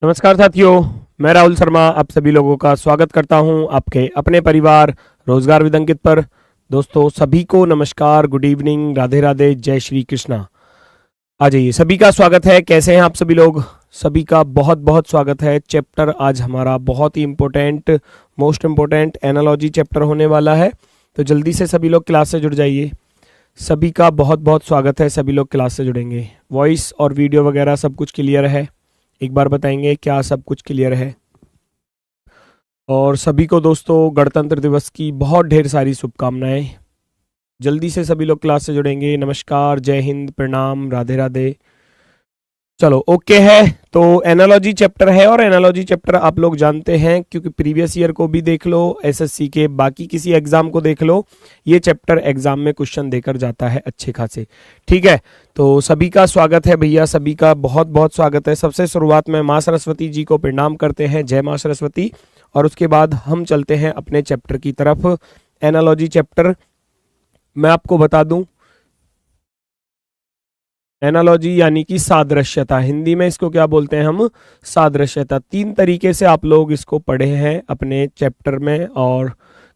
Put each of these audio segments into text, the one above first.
नमस्कार साथियों, मैं राहुल शर्मा आप सभी लोगों का स्वागत करता हूं आपके अपने परिवार रोजगार विद अंकित पर। दोस्तों सभी को नमस्कार, गुड इवनिंग, राधे राधे, जय श्री कृष्णा। आ जाइए, सभी का स्वागत है। कैसे हैं आप सभी लोग? सभी का बहुत बहुत स्वागत है। चैप्टर आज हमारा बहुत ही important, most important analogy chapter होने वाला है, तो जल्दी से सभी लोग क्लास से जुड़ जाइए। सभी का बहुत बहुत स्वागत है। सभी लोग क्लास से जुड़ेंगे। वॉइस और वीडियो वगैरह सब कुछ क्लियर है? एक बार बताएंगे क्या सब कुछ क्लियर है? और सभी को दोस्तों गणतंत्र दिवस की बहुत ढेर सारी शुभकामनाएं। जल्दी से सभी लोग क्लास से जुड़ेंगे। नमस्कार, जय हिंद, प्रणाम, राधे राधे। चलो ओके है। तो एनालॉजी चैप्टर है, और एनालॉजी चैप्टर आप लोग जानते हैं क्योंकि प्रीवियस ईयर को भी देख लो, एसएससी के बाकी किसी एग्जाम को देख लो, ये चैप्टर एग्जाम में क्वेश्चन देकर जाता है अच्छे खासे। ठीक है, तो सभी का स्वागत है भैया, सभी का बहुत बहुत स्वागत है। सबसे शुरुआत में माँ सरस्वती जी को प्रणाम करते हैं, जय माँ सरस्वती। और उसके बाद हम चलते हैं अपने चैप्टर की तरफ। एनालॉजी चैप्टर मैं आपको बता दूं, एनालॉजी यानी कि सादृश्यता, हिंदी में इसको क्या बोलते हैं हम? सादृश्यता। तीन तरीके से आप लोग इसको पढ़े हैं अपने चैप्टर में और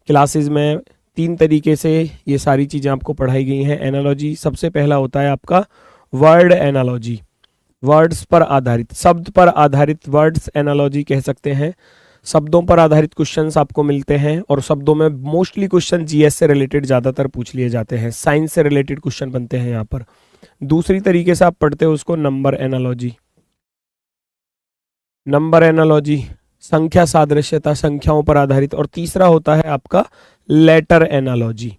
क्लासेस में। तीन तरीके से ये सारी चीज़ें आपको पढ़ाई गई हैं। एनालॉजी सबसे पहला होता है आपका वर्ड एनालॉजी, वर्ड्स पर आधारित, शब्द पर आधारित वर्ड्स एनालॉजी कह सकते हैं। शब्दों पर आधारित क्वेश्चंस आपको मिलते हैं, और शब्दों में मोस्टली क्वेश्चन जीएस से रिलेटेड ज़्यादातर पूछ लिए जाते हैं, साइंस से रिलेटेड क्वेश्चन बनते हैं यहाँ पर। दूसरी तरीके से आप पढ़ते हो उसको नंबर एनालॉजी, नंबर एनालॉजी, संख्या सादृश्यता, संख्याओं पर आधारित। और तीसरा होता है आपका लेटर एनालॉजी,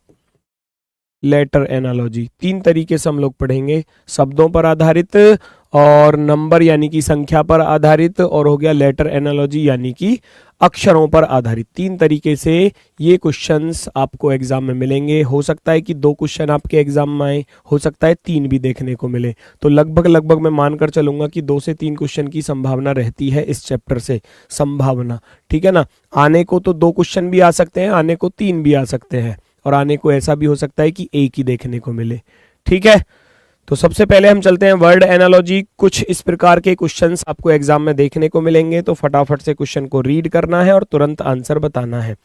लेटर एनालॉजी। तीन तरीके से हम लोग पढ़ेंगे, शब्दों पर आधारित, और नंबर यानी कि संख्या पर आधारित, और हो गया लेटर एनालॉजी यानी कि अक्षरों पर आधारित। तीन तरीके से ये क्वेश्चंस आपको एग्जाम में मिलेंगे। हो सकता है कि 2 क्वेश्चन आपके एग्जाम में आए, हो सकता है 3 भी देखने को मिले। तो लगभग लगभग मैं मानकर चलूंगा कि 2 से 3 क्वेश्चन की संभावना रहती है इस चैप्टर से, संभावना। ठीक है ना? आने को तो 2 क्वेश्चन भी आ सकते हैं, आने को 3 भी आ सकते हैं, और आने को ऐसा भी हो सकता है कि एक ही देखने को मिले। ठीक है, तो सबसे पहले हम चलते हैं वर्ड एनालॉजी। कुछ इस प्रकार के क्वेश्चंस आपको एग्जाम में देखने को मिलेंगे, तो फटाफट से क्वेश्चन को रीड करना है और तुरंत आंसर बताना है।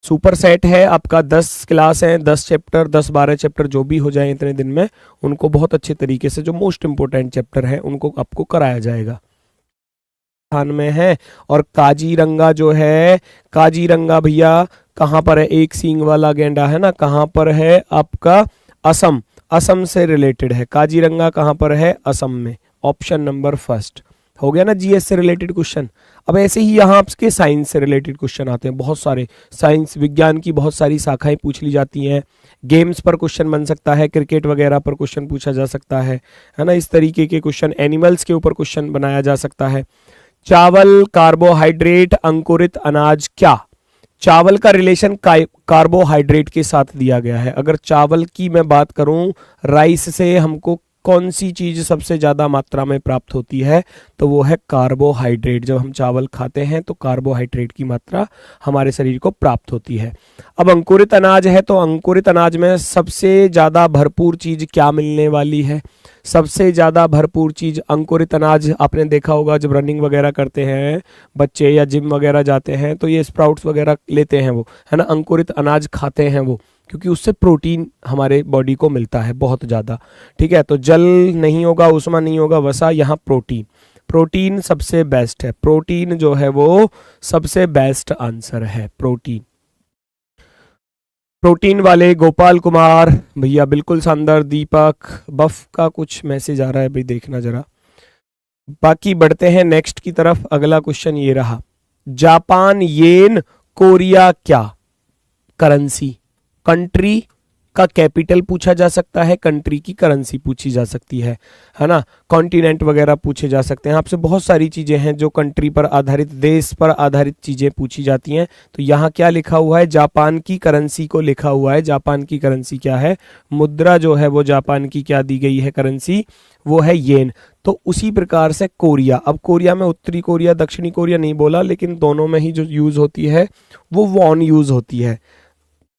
सुपर सेट है आपका, 10 क्लास है, 10 चैप्टर, 10-12 चैप्टर जो भी हो जाए इतने दिन में, उनको बहुत अच्छे तरीके से जो मोस्ट इंपोर्टेंट चैप्टर है उनको आपको कराया जाएगा। स्थान में है। और काजीरंगा जो है, काजीरंगा भैया कहाँ पर है? एक सींग वाला गेंडा है ना, कहाँ पर है आपका? असम, असम से रिलेटेड है। काजीरंगा कहाँ पर है? असम में। ऑप्शन नंबर फर्स्ट हो गया ना जीएस से रिलेटेड क्वेश्चन। अब ऐसे ही यहाँ आपके साइंस से रिलेटेड क्वेश्चन आते हैं, बहुत सारे साइंस विज्ञान की बहुत सारी शाखाएं पूछ ली जाती हैं। गेम्स पर क्वेश्चन बन सकता है, क्रिकेट वगैरह पर क्वेश्चन पूछा जा सकता है ना? इस तरीके के क्वेश्चन, एनिमल्स के ऊपर क्वेश्चन बनाया जा सकता है। चावल, कार्बोहाइड्रेट, अंकुरित अनाज क्या? चावल का रिलेशन कार्बोहाइड्रेट के साथ दिया गया है। अगर चावल की मैं बात करूं, राइस से हमको कौन सी चीज सबसे ज्यादा मात्रा में प्राप्त होती है? तो वो है कार्बोहाइड्रेट। जब हम चावल खाते हैं तो कार्बोहाइड्रेट की मात्रा हमारे शरीर को प्राप्त होती है। अब अंकुरित अनाज है, तो अंकुरित अनाज में सबसे ज्यादा भरपूर चीज क्या मिलने वाली है? सबसे ज्यादा भरपूर चीज अंकुरित अनाज, आपने देखा होगा जब रनिंग वगैरह करते हैं बच्चे या जिम वगैरह जाते हैं तो ये स्प्राउट्स वगैरह लेते हैं वो, है ना? अंकुरित अनाज खाते हैं वो, क्योंकि उससे प्रोटीन हमारे बॉडी को मिलता है बहुत ज़्यादा। ठीक है, तो जल नहीं होगा, उष्मा नहीं होगा, वसा, यहाँ प्रोटीन, प्रोटीन सबसे बेस्ट है। प्रोटीन जो है वो सबसे बेस्ट आंसर है, प्रोटीन। प्रोटीन वाले गोपाल कुमार भैया बिल्कुल शानदार। दीपक, बफ का कुछ मैसेज आ रहा है भाई, देखना जरा। बाकी बढ़ते हैं नेक्स्ट की तरफ। अगला क्वेश्चन ये रहा, जापान येन, कोरिया क्या? करेंसी, कंट्री का कैपिटल पूछा जा सकता है, कंट्री की करेंसी पूछी जा सकती है ना? कॉन्टिनेंट वगैरह पूछे जा सकते हैं आपसे। बहुत सारी चीजें हैं जो कंट्री पर आधारित, देश पर आधारित चीजें पूछी जाती हैं। तो यहाँ क्या लिखा हुआ है? जापान की करेंसी को लिखा हुआ है। जापान की करेंसी क्या है? मुद्रा जो है वो जापान की क्या दी गई है? करेंसी, वो है येन। तो उसी प्रकार से कोरिया, अब कोरिया में उत्तरी कोरिया दक्षिणी कोरिया नहीं बोला, लेकिन दोनों में ही जो यूज होती है वो वॉन यूज होती है।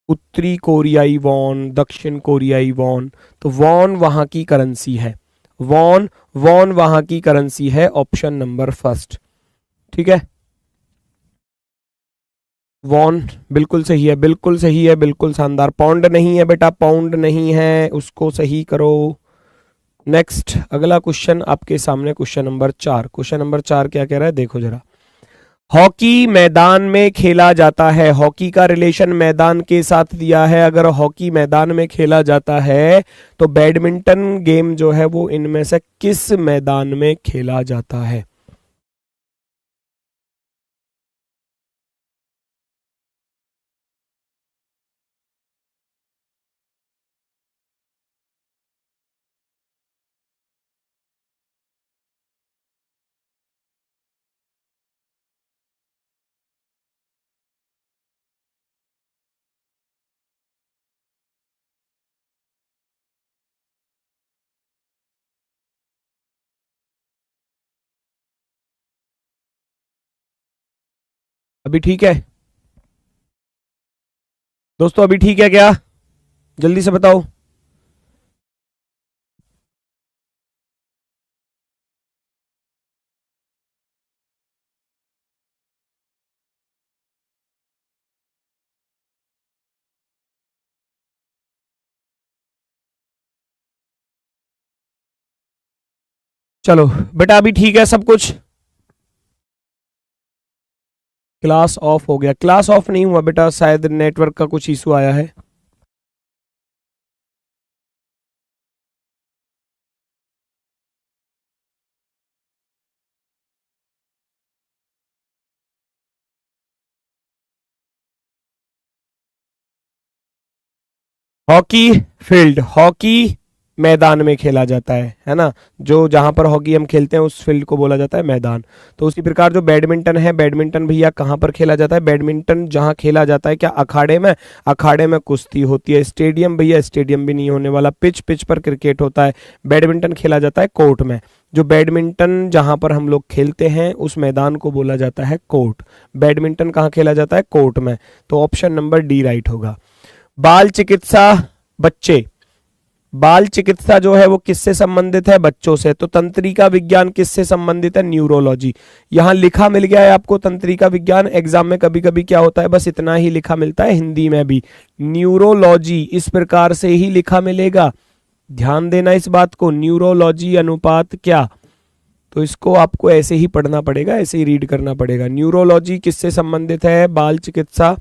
उत्तरी कोरियाई वॉन, दक्षिण कोरियाई वॉन। तो वॉन वहां की करेंसी है, वॉन, वॉन वहां की करेंसी है। Option number first. ठीक है। वॉन बिल्कुल सही है, बिल्कुल सही है, बिल्कुल शानदार। पौंड नहीं है बेटा, पाउंड नहीं है, उसको सही करो। नेक्स्ट अगला क्वेश्चन आपके सामने, क्वेश्चन नंबर 4। क्वेश्चन नंबर 4 क्या कह रहा है, देखो जरा। हॉकी मैदान में खेला जाता है, हॉकी का रिलेशन मैदान के साथ दिया है। अगर हॉकी मैदान में खेला जाता है तो बैडमिंटन गेम जो है वो इनमें से किस मैदान में खेला जाता है? अभी ठीक है दोस्तों, अभी ठीक है क्या? जल्दी से बताओ। चलो बेटा, अभी ठीक है सब कुछ? क्लास ऑफ हो गया? क्लास ऑफ नहीं हुआ बेटा, शायद नेटवर्क का कुछ इशू आया है। हॉकी फील्ड, हॉकी मैदान में खेला जाता है ना? जो जहां पर हॉकी हम खेलते हैं उस फील्ड को बोला जाता है मैदान। तो उसी प्रकार जो बैडमिंटन है, बैडमिंटन भैया कहां पर खेला जाता है? बैडमिंटन जहां खेला जाता है क्या अखाड़े में? अखाड़े में कुश्ती होती है। स्टेडियम भैया, स्टेडियम भी नहीं होने वाला। पिच, पिच पर क्रिकेट होता है। बैडमिंटन खेला जाता है कोर्ट में। जो बैडमिंटन जहां पर हम लोग खेलते हैं उस मैदान को बोला जाता है कोर्ट। बैडमिंटन कहाँ खेला जाता है? कोर्ट में। तो ऑप्शन नंबर डी राइट होगा। बाल चिकित्सा, बच्चे, बाल चिकित्सा जो है वो किससे संबंधित है? बच्चों से। तो तंत्रिका विज्ञान किससे संबंधित है? न्यूरोलॉजी। यहां लिखा मिल गया है आपको तंत्रिका विज्ञान। एग्जाम में कभी कभी क्या होता है, बस इतना ही लिखा मिलता है, हिंदी में भी न्यूरोलॉजी इस प्रकार से ही लिखा मिलेगा। ध्यान देना इस बात को, न्यूरोलॉजी अनुपात क्या, तो इसको आपको ऐसे ही पढ़ना पड़ेगा, ऐसे ही रीड करना पड़ेगा। न्यूरोलॉजी किससे संबंधित है? बाल चिकित्सा।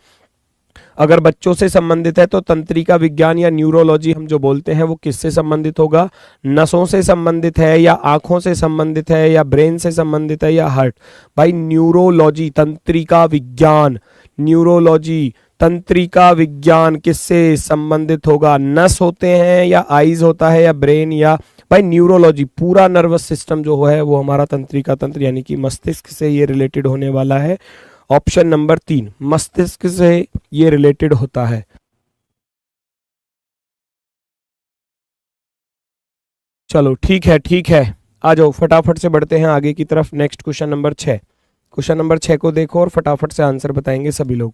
अगर बच्चों से संबंधित है तो तंत्रिका विज्ञान या न्यूरोलॉजी हम जो बोलते हैं वो किससे संबंधित होगा? नसों से संबंधित है या आंखों से संबंधित है या ब्रेन से संबंधित है या हार्ट? भाई न्यूरोलॉजी, तंत्रिका विज्ञान, न्यूरोलॉजी तंत्रिका विज्ञान किससे संबंधित होगा? नस होते हैं या आईज होता है या ब्रेन या भाई न्यूरोलॉजी पूरा नर्वस सिस्टम जो है वो हमारा तंत्रिका तंत्र यानी कि मस्तिष्क से ये रिलेटेड होने वाला है। ऑप्शन नंबर 3 मस्तिष्क से ये रिलेटेड होता है। चलो ठीक है, ठीक है, आ जाओ फटाफट से बढ़ते हैं आगे की तरफ। Next question number 6। Question number 6 को देखो और फटाफट से आंसर बताएंगे सभी लोग।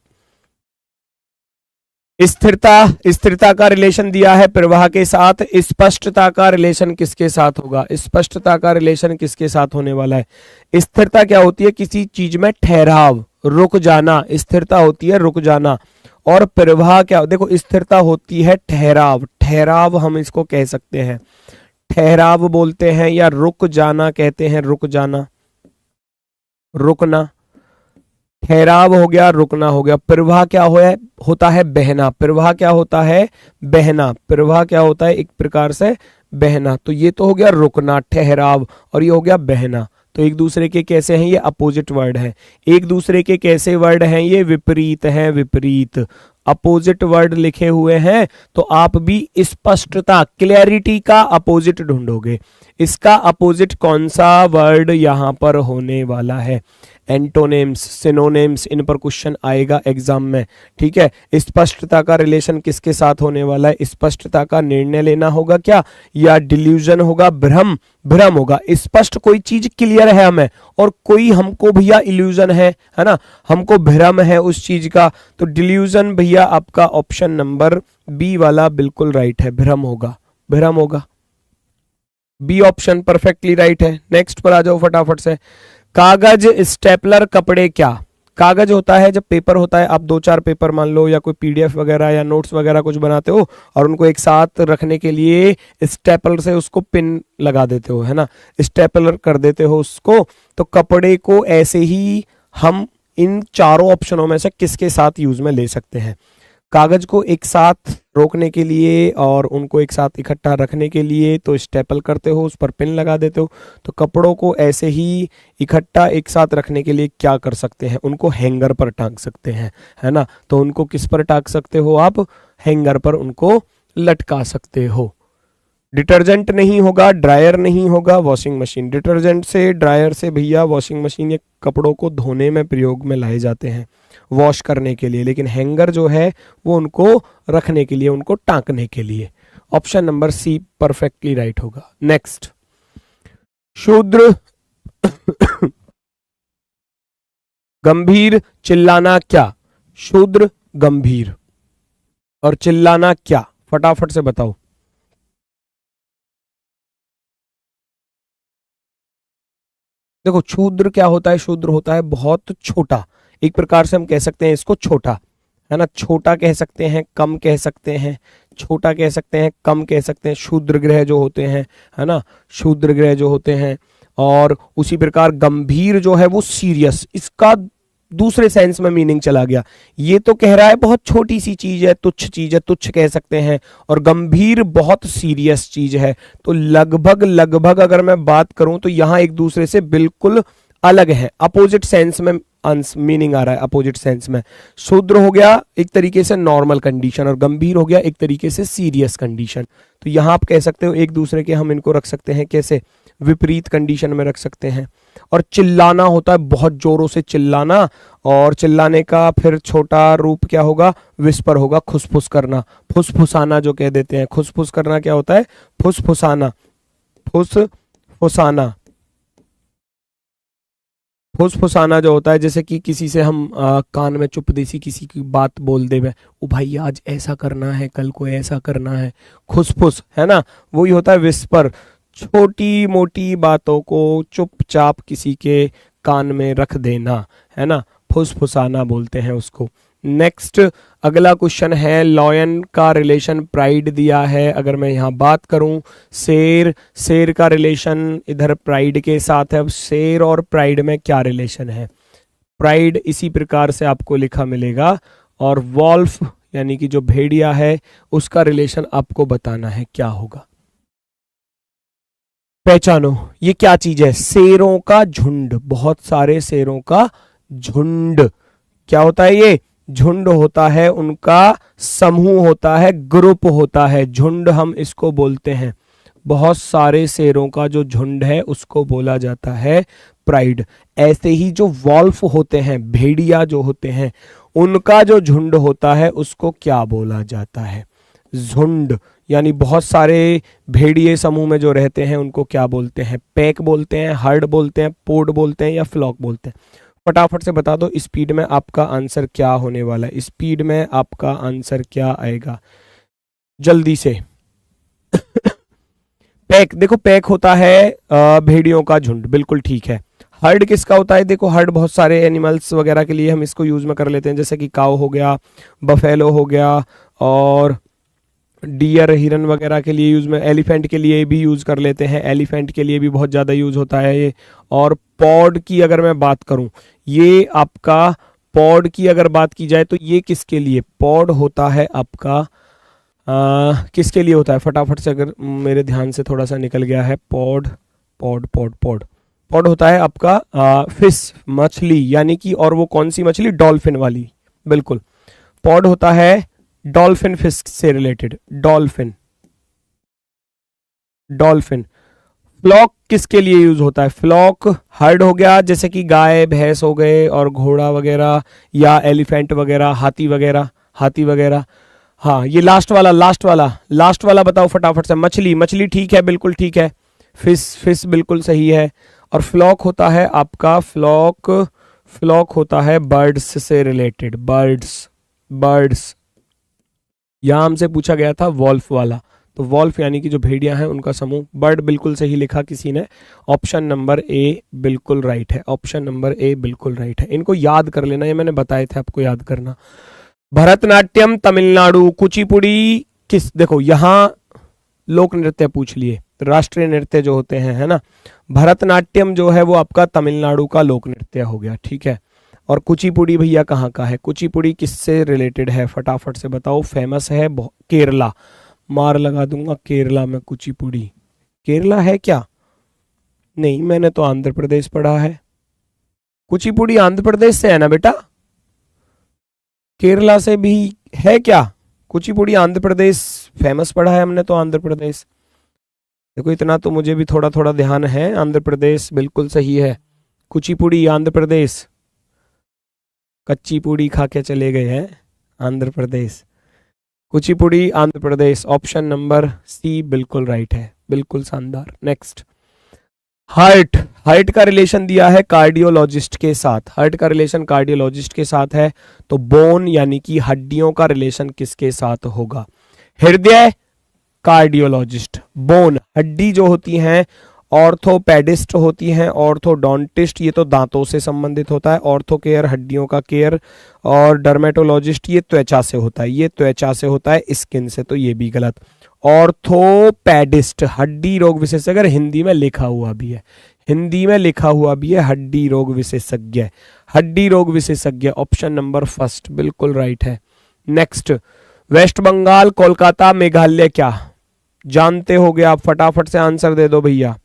स्थिरता, स्थिरता का रिलेशन दिया है प्रवाह के साथ। स्पष्टता का रिलेशन किसके साथ होगा? स्पष्टता का रिलेशन किसके साथ होने वाला है? स्थिरता क्या होती है? किसी चीज में ठहराव, रुक जाना, स्थिरता होती है रुक जाना। और प्रवाह क्या? देखो स्थिरता होती है ठहराव, ठहराव हम इसको कह सकते हैं, ठहराव बोलते हैं या रुक जाना कहते हैं, रुक जाना, रुकना। ठहराव हो गया, रुकना हो गया। प्रवाह क्या होता है? बहना। प्रवाह क्या होता है? बहना। प्रवाह क्या होता है? एक प्रकार से बहना। तो ये तो हो गया रुकना, ठहराव, और ये हो गया बहना। तो एक दूसरे के कैसे हैं? ये अपोजिट वर्ड है। एक दूसरे के कैसे वर्ड हैं? ये विपरीत हैं, विपरीत। अपोजिट वर्ड लिखे हुए हैं तो आप भी स्पष्टता, क्लैरिटी का अपोजिट ढूंढोगे। इसका अपोजिट कौन सा वर्ड यहां पर होने वाला है? एंटोनिम्स, सिनोनिम्स, इन पर क्वेश्चन आएगा एग्जाम में। ठीक है, स्पष्टता का रिलेशन किसके साथ होने वाला है? स्पष्टता का निर्णय लेना होगा क्या, या डिल्यूजन होगा, भ्रम, भ्रम होगा। स्पष्ट कोई चीज क्लियर है हमें, और कोई हमको भैया इल्यूजन है ना, हमको भ्रम है उस चीज का, तो डिल्यूजन भैया आपका ऑप्शन नंबर बी वाला बिल्कुल राइट है, भ्रम होगा, भ्रम होगा। बी ऑप्शन परफेक्टली राइट है। नेक्स्ट पर आ जाओ फटाफट से। कागज, स्टेपलर, कपड़े क्या? कागज होता है जब पेपर होता है, आप 2-4 पेपर मान लो या कोई पीडीएफ वगैरह या नोट्स वगैरह कुछ बनाते हो और उनको एक साथ रखने के लिए स्टेपलर से उसको पिन लगा देते हो, है ना, स्टेपलर कर देते हो उसको। तो कपड़े को ऐसे ही हम इन चारों ऑप्शनों में से किसके साथ यूज में ले सकते हैं? कागज को एक साथ रोकने के लिए और उनको एक साथ इकट्ठा रखने के लिए तो स्टेपल करते हो, उस पर पिन लगा देते हो। तो कपड़ों को ऐसे ही इकट्ठा एक साथ रखने के लिए क्या कर सकते हैं? उनको हैंगर पर टांग सकते हैं, है ना। तो उनको किस पर टांग सकते हो आप? हैंगर पर उनको लटका सकते हो। डिटर्जेंट नहीं होगा, ड्रायर नहीं होगा, वॉशिंग मशीन। डिटर्जेंट से, ड्रायर से भैया वॉशिंग मशीन, ये कपड़ों को धोने में प्रयोग में लाए जाते हैं, वॉश करने के लिए। लेकिन हैंगर जो है वो उनको रखने के लिए, उनको टांकने के लिए। Option number C perfectly right होगा। नेक्स्ट, शूद्र गंभीर, चिल्लाना क्या? शूद्र, गंभीर और चिल्लाना क्या? फटाफट से बताओ। देखो शूद्र क्या होता है? शूद्र होता है बहुत छोटा, एक प्रकार से हम कह सकते हैं इसको छोटा, है ना। छोटा कह सकते हैं, कम कह सकते हैं, छोटा कह सकते हैं, कम कह सकते हैं। शूद्र ग्रह जो होते हैं, है ना, शूद्र ग्रह जो होते हैं। और उसी प्रकार गंभीर जो है वो सीरियस, इसका दूसरे सेंस में मीनिंग चला गया। ये तो कह रहा है बहुत छोटी सी चीज है, तुच्छ चीज है, तुच्छ कह सकते हैं। और गंभीर बहुत सीरियस चीज है। तो लगभग लगभग अगर मैं बात करूं तो यहां एक दूसरे से बिल्कुल अलग है, अपोजिट सेंस में मीनिंग आ रहा है, अपोजिट सेंस में। शूद्र हो गया एक तरीके से नॉर्मल कंडीशन और गंभीर हो गया एक तरीके से सीरियस कंडीशन। तो यहां आप कह सकते हो एक दूसरे के, हम इनको रख सकते हैं कैसे? विपरीत कंडीशन में रख सकते हैं। और चिल्लाना होता है बहुत जोरों से चिल्लाना, और चिल्लाने का फिर छोटा रूप क्या होगा? विस्पर होगा, खुसफुस करना, फुसफुसाना जो कह देते हैं। खुसफुस करना क्या होता है? फुसफुसाना, फुसफुसाना, फुसफुसाना जो होता है, जैसे कि किसी से हम कान में चुपदेसी किसी की बात बोल दे, ओ भाई आज ऐसा करना है, कल को ऐसा करना है, खुसफुस, है ना। वही होता है विस्पर, छोटी मोटी बातों को चुपचाप किसी के कान में रख देना, है ना, फुसफुसाना बोलते हैं उसको। नेक्स्ट अगला क्वेश्चन है, लॉयन का रिलेशन प्राइड दिया है। अगर मैं यहाँ बात करूं, शेर, शेर का रिलेशन इधर प्राइड के साथ है। अब शेर और प्राइड में क्या रिलेशन है? प्राइड इसी प्रकार से आपको लिखा मिलेगा। और वॉल्फ यानी कि जो भेड़िया है उसका रिलेशन आपको बताना है क्या होगा। पहचानो ये क्या चीज है? शेरों का झुंड, बहुत सारे शेरों का झुंड। क्या होता है ये? झुंड होता है, उनका समूह होता है, ग्रुप होता है, झुंड हम इसको बोलते हैं। बहुत सारे शेरों का जो झुंड है उसको बोला जाता है प्राइड। ऐसे ही जो वॉल्फ होते हैं, भेड़िया जो होते हैं, उनका जो झुंड होता है उसको क्या बोला जाता है? झुंड। यानी बहुत सारे भेड़िए समूह में जो रहते हैं उनको क्या बोलते हैं? पैक बोलते हैं, हर्ड बोलते हैं, पोड बोलते हैं या फ्लॉक बोलते हैं? फटाफट से बता दो स्पीड में आपका आंसर क्या होने वाला है। स्पीड में आपका आंसर क्या आएगा जल्दी से? पैक, देखो पैक होता है भेड़ियों का झुंड, बिल्कुल ठीक है। हर्ड किसका होता है? देखो हर्ड बहुत सारे एनिमल्स वगैरह के लिए हम इसको यूज में कर लेते हैं, जैसे कि काऊ हो गया, बफेलो हो गया, और डियर, हिरन वगैरह के लिए यूज में, एलिफेंट के लिए भी यूज कर लेते हैं, एलिफेंट के लिए भी बहुत ज़्यादा यूज होता है ये। और पॉड की अगर मैं बात करूं, ये आपका पॉड की अगर बात की जाए तो ये किसके लिए पॉड होता है आपका? किसके लिए होता है? फटाफट से, अगर मेरे ध्यान से थोड़ा सा निकल गया है। Pod pod pod pod pod होता है आपका फिश, मछली, यानी कि, और वो कौन सी मछली? डॉल्फिन वाली, बिल्कुल। पॉड होता है डॉल्फिन फिश से रिलेटेड, डॉल्फिन, डॉल्फिन। फ्लॉक किसके लिए यूज होता है? फ्लॉक हर्ड हो गया, जैसे कि गाय भैंस हो गए और घोड़ा वगैरह, या एलिफेंट वगैरह, हाथी वगैरह, हाथी वगैरह। हाँ ये लास्ट वाला, लास्ट वाला, लास्ट वाला बताओ फटाफट से। मछली, मछली ठीक है, बिल्कुल ठीक है। फिश, फिश बिल्कुल सही है। और फ्लॉक होता है आपका, फ्लॉक, फ्लॉक होता है बर्ड्स से रिलेटेड, बर्ड्स, बर्ड्स। यहां हमसे पूछा गया था वॉल्फ वाला, वॉल्फ यानी कि जो भेड़िया हैं उनका समूह। बर्ड बिल्कुल सही लिखा किसी ने, ऑप्शन नंबर ए बिल्कुल राइट है, ऑप्शन नंबर ए बिल्कुल राइट है। इनको याद कर लेना, ये मैंने बताए थे आपको याद करना। भरतनाट्यम तमिलनाडु, कुचिपुड़ी किस, देखो यहाँ लोक नृत्य पूछ लिए, राष्ट्रीय नृत्य जो होते हैं, है ना। भरतनाट्यम जो है वो आपका तमिलनाडु का लोक नृत्य हो गया, ठीक है। और कुचिपुड़ी भैया कहाँ का है, कुचिपुड़ी किससे रिलेटेड है, फटाफट से बताओ। फेमस है केरला, मार लगा दूंगा केरला में कुचिपुड़ी। केरला है क्या, नहीं मैंने तो आंध्र प्रदेश पढ़ा है। कुचिपुड़ी आंध्र प्रदेश से है ना बेटा, केरला से भी है क्या? कुचिपुड़ी आंध्र प्रदेश फेमस पढ़ा है हमने तो, आंध्र प्रदेश। देखो इतना तो मुझे भी थोड़ा थोड़ा ध्यान है, आंध्र प्रदेश बिल्कुल सही है। कुचिपुड़ी आंध्र प्रदेश, कच्ची पूड़ी खा के चले गए हैं आंध्र प्रदेश। कुचिपुड़ी आंध्र प्रदेश, ऑप्शन नंबर सी बिल्कुल राइट है, बिल्कुल शानदार। नेक्स्ट, हार्ट, हार्ट का रिलेशन दिया है कार्डियोलॉजिस्ट के साथ, हार्ट का रिलेशन कार्डियोलॉजिस्ट के साथ है, तो बोन यानी कि हड्डियों का रिलेशन किसके साथ होगा? हृदय कार्डियोलॉजिस्ट, बोन हड्डी जो होती हैं, ऑर्थोपेडिस्ट होती हैं, ऑर्थोडोंटिस्ट ये तो दांतों से संबंधित होता है, ऑर्थो केयर हड्डियों का केयर, और डर्मेटोलॉजिस्ट ये त्वचा से होता है, ये त्वचा से होता है, स्किन से, तो ये भी गलत। ऑर्थोपेडिस्ट हड्डी रोग विशेषज्ञ, हिंदी में लिखा हुआ भी है, हिंदी में लिखा हुआ भी है हड्डी रोग विशेषज्ञ, हड्डी रोग विशेषज्ञ, ऑप्शन नंबर फर्स्ट बिल्कुल राइट है। नेक्स्ट, वेस्ट बंगाल, कोलकाता, मेघालय क्या जानते होगे आप? फटाफट से आंसर दे दो भैया,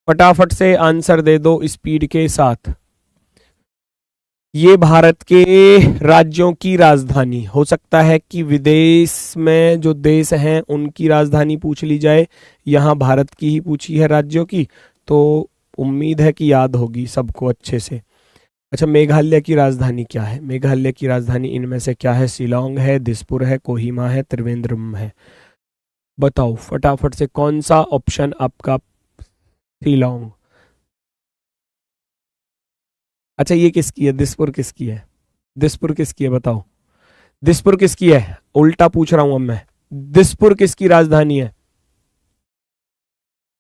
फटाफट से आंसर दे दो स्पीड के साथ। ये भारत के राज्यों की राजधानी, हो सकता है कि विदेश में जो देश हैं उनकी राजधानी पूछ ली जाए, यहाँ भारत की ही पूछी है राज्यों की, तो उम्मीद है कि याद होगी सबको अच्छे से। अच्छा, मेघालय की राजधानी क्या है? मेघालय की राजधानी इनमें से क्या है? शिलोंग है, दिसपुर है, कोहिमा है, त्रिवेंद्रम है, बताओ फटाफट से कौन सा ऑप्शन आपका? शिलोंग। अच्छा ये किसकी है? दिसपुर किसकी है? दिसपुर किसकी है बताओ, दिसपुर किसकी है? उल्टा पूछ रहा हूं अब मैं, दिसपुर किसकी राजधानी है?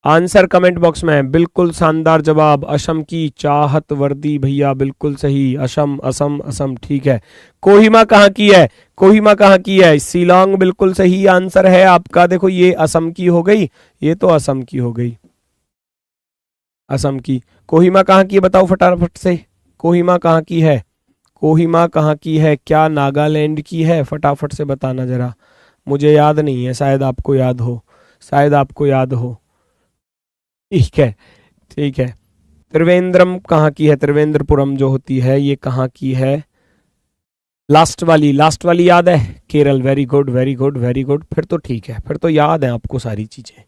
आंसर कमेंट बॉक्स में। बिल्कुल शानदार जवाब, असम की चाहत वर्दी भैया, बिल्कुल सही, असम असम असम, ठीक है। कोहिमा कहाँ की है? कोहिमा कहाँ की है? शिलोंग बिल्कुल सही आंसर है आपका। देखो ये असम की हो गई, ये तो असम की हो गई, असम की। कोहिमा कहाँ की है बताओ फटाफट से, कोहिमा कहाँ की है? कोहिमा कहाँ की है? क्या नागालैंड की है? फटाफट से बताना जरा, मुझे याद नहीं है, शायद आपको याद हो, शायद आपको याद हो, ठीक है ठीक है। त्रिवेंद्रम कहाँ की है? त्रिवेंद्रपुरम जो होती है ये कहाँ की है? लास्ट वाली याद है? Kerala, very good very good very good, फिर तो ठीक है, फिर तो याद है आपको सारी चीजें।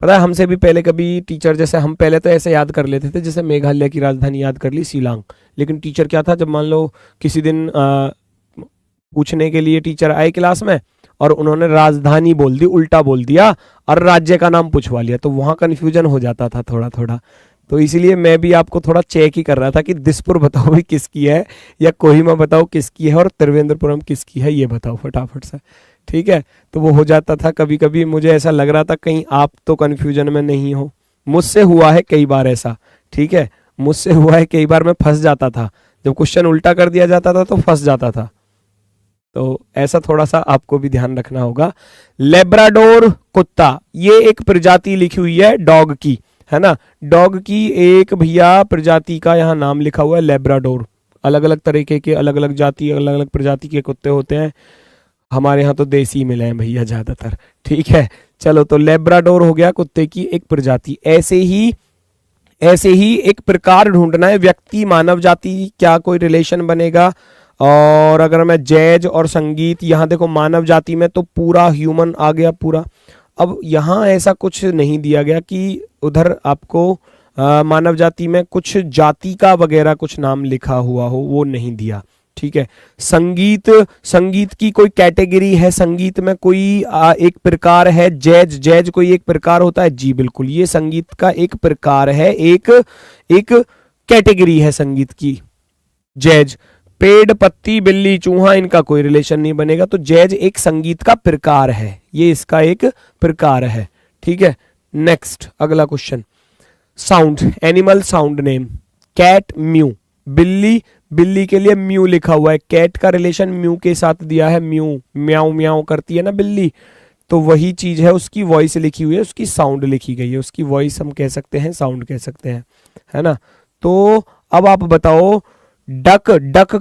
पता है हमसे भी पहले कभी टीचर, जैसे हम पहले तो ऐसे याद कर लेते थे, जैसे मेघालय की राजधानी याद कर ली शिलांग, लेकिन टीचर क्या था, जब मान लो किसी दिन पूछने के लिए टीचर आए क्लास में और उन्होंने राजधानी बोल दी, उल्टा बोल दिया और राज्य का नाम पूछवा लिया, तो वहां कंफ्यूजन हो जाता था थोड़ा थोड़ा। तो इसीलिए मैं भी आपको थोड़ा चेक ही कर रहा था कि दिसपुर बताओ भाई किसकी है, या कोहिमा बताओ किसकी है, और त्रिवेंद्रपुरम किसकी है, ये बताओ फटाफट से, ठीक है। तो वो हो जाता था कभी कभी, मुझे ऐसा लग रहा था कहीं आप तो कंफ्यूजन में नहीं हो, मुझसे हुआ है कई बार ऐसा, ठीक है, मुझसे हुआ है कई बार, मैं फंस जाता था, जब क्वेश्चन उल्टा कर दिया जाता था तो फंस जाता था। तो ऐसा थोड़ा सा आपको भी ध्यान रखना होगा। लेब्राडोर कुत्ता, ये एक प्रजाति लिखी हुई है डॉग की, है ना, डॉग की एक भैया प्रजाति का यहाँ नाम लिखा हुआ है लेब्राडोर। अलग अलग तरीके के, अलग अलग जाति, अलग अलग प्रजाति के कुत्ते होते हैं, हमारे यहाँ तो देसी मिले हैं भैया ज्यादातर, ठीक है। चलो, तो लेब्राडोर हो गया कुत्ते की एक प्रजाति। ऐसे ही एक प्रकार ढूंढना है, व्यक्ति, मानव जाति, क्या कोई रिलेशन बनेगा। और अगर मैं जैज और संगीत, यहाँ देखो मानव जाति में तो पूरा ह्यूमन आ गया पूरा। अब यहाँ ऐसा कुछ नहीं दिया गया कि उधर आपको मानव जाति में कुछ जाति का वगैरह कुछ नाम लिखा हुआ हो, वो नहीं दिया, ठीक है। संगीत की कोई कैटेगरी है, संगीत में कोई एक प्रकार है, जैज कोई एक प्रकार होता है, जी बिल्कुल, ये संगीत का एक प्रकार है, एक कैटेगरी है संगीत की, जैज। पेड़, पत्ती, बिल्ली, चूहा, इनका कोई रिलेशन नहीं बनेगा। तो जैज एक संगीत का प्रकार है, ये इसका एक प्रकार है। ठीक है, नेक्स्ट अगला question. Sound, animal sound name, cat, mew. बिल्ली, बिल्ली के लिए म्यू लिखा हुआ है, कैट का रिलेशन म्यू के साथ दिया है, म्यू म्याऊ म्याऊ करती है ना बिल्ली, तो वही चीज है, उसकी वॉइस लिखी हुई है, उसकी साउंड लिखी गई है, उसकी वॉइस हम कह सकते हैं, साउंड कह सकते हैं, है ना। तो अब आप बताओ, डक, डक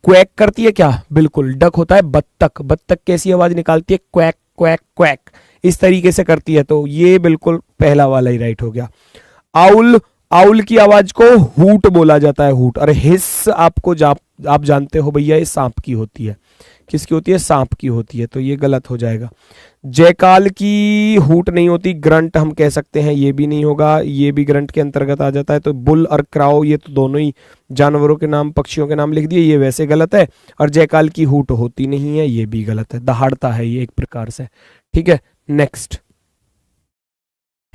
क्वैक करती है क्या? बिल्कुल, डक होता है बत्तख, बत्तख कैसी आवाज निकालती है? क्वैक क्वैक क्वैक, इस तरीके से करती है, तो ये बिल्कुल पहला वाला ही राइट हो गया। आउल, आउल की आवाज को हूट बोला जाता है, हूट। और हिस आपको आप जानते हो भैया, ये सांप की होती है। किसकी होती है? सांप की होती है, तो ये गलत हो जाएगा। जयकाल की हूट नहीं होती, ग्रंट हम कह सकते हैं, ये भी नहीं होगा, ये भी ग्रंट के अंतर्गत आ जाता है। तो बुल और क्राउ, ये तो दोनों ही जानवरों के नाम, पक्षियों के नाम लिख दिए, ये वैसे गलत है। और जयकाल की हूट होती नहीं है, ये भी गलत है, दहाड़ता है ये एक प्रकार से। ठीक है, नेक्स्ट।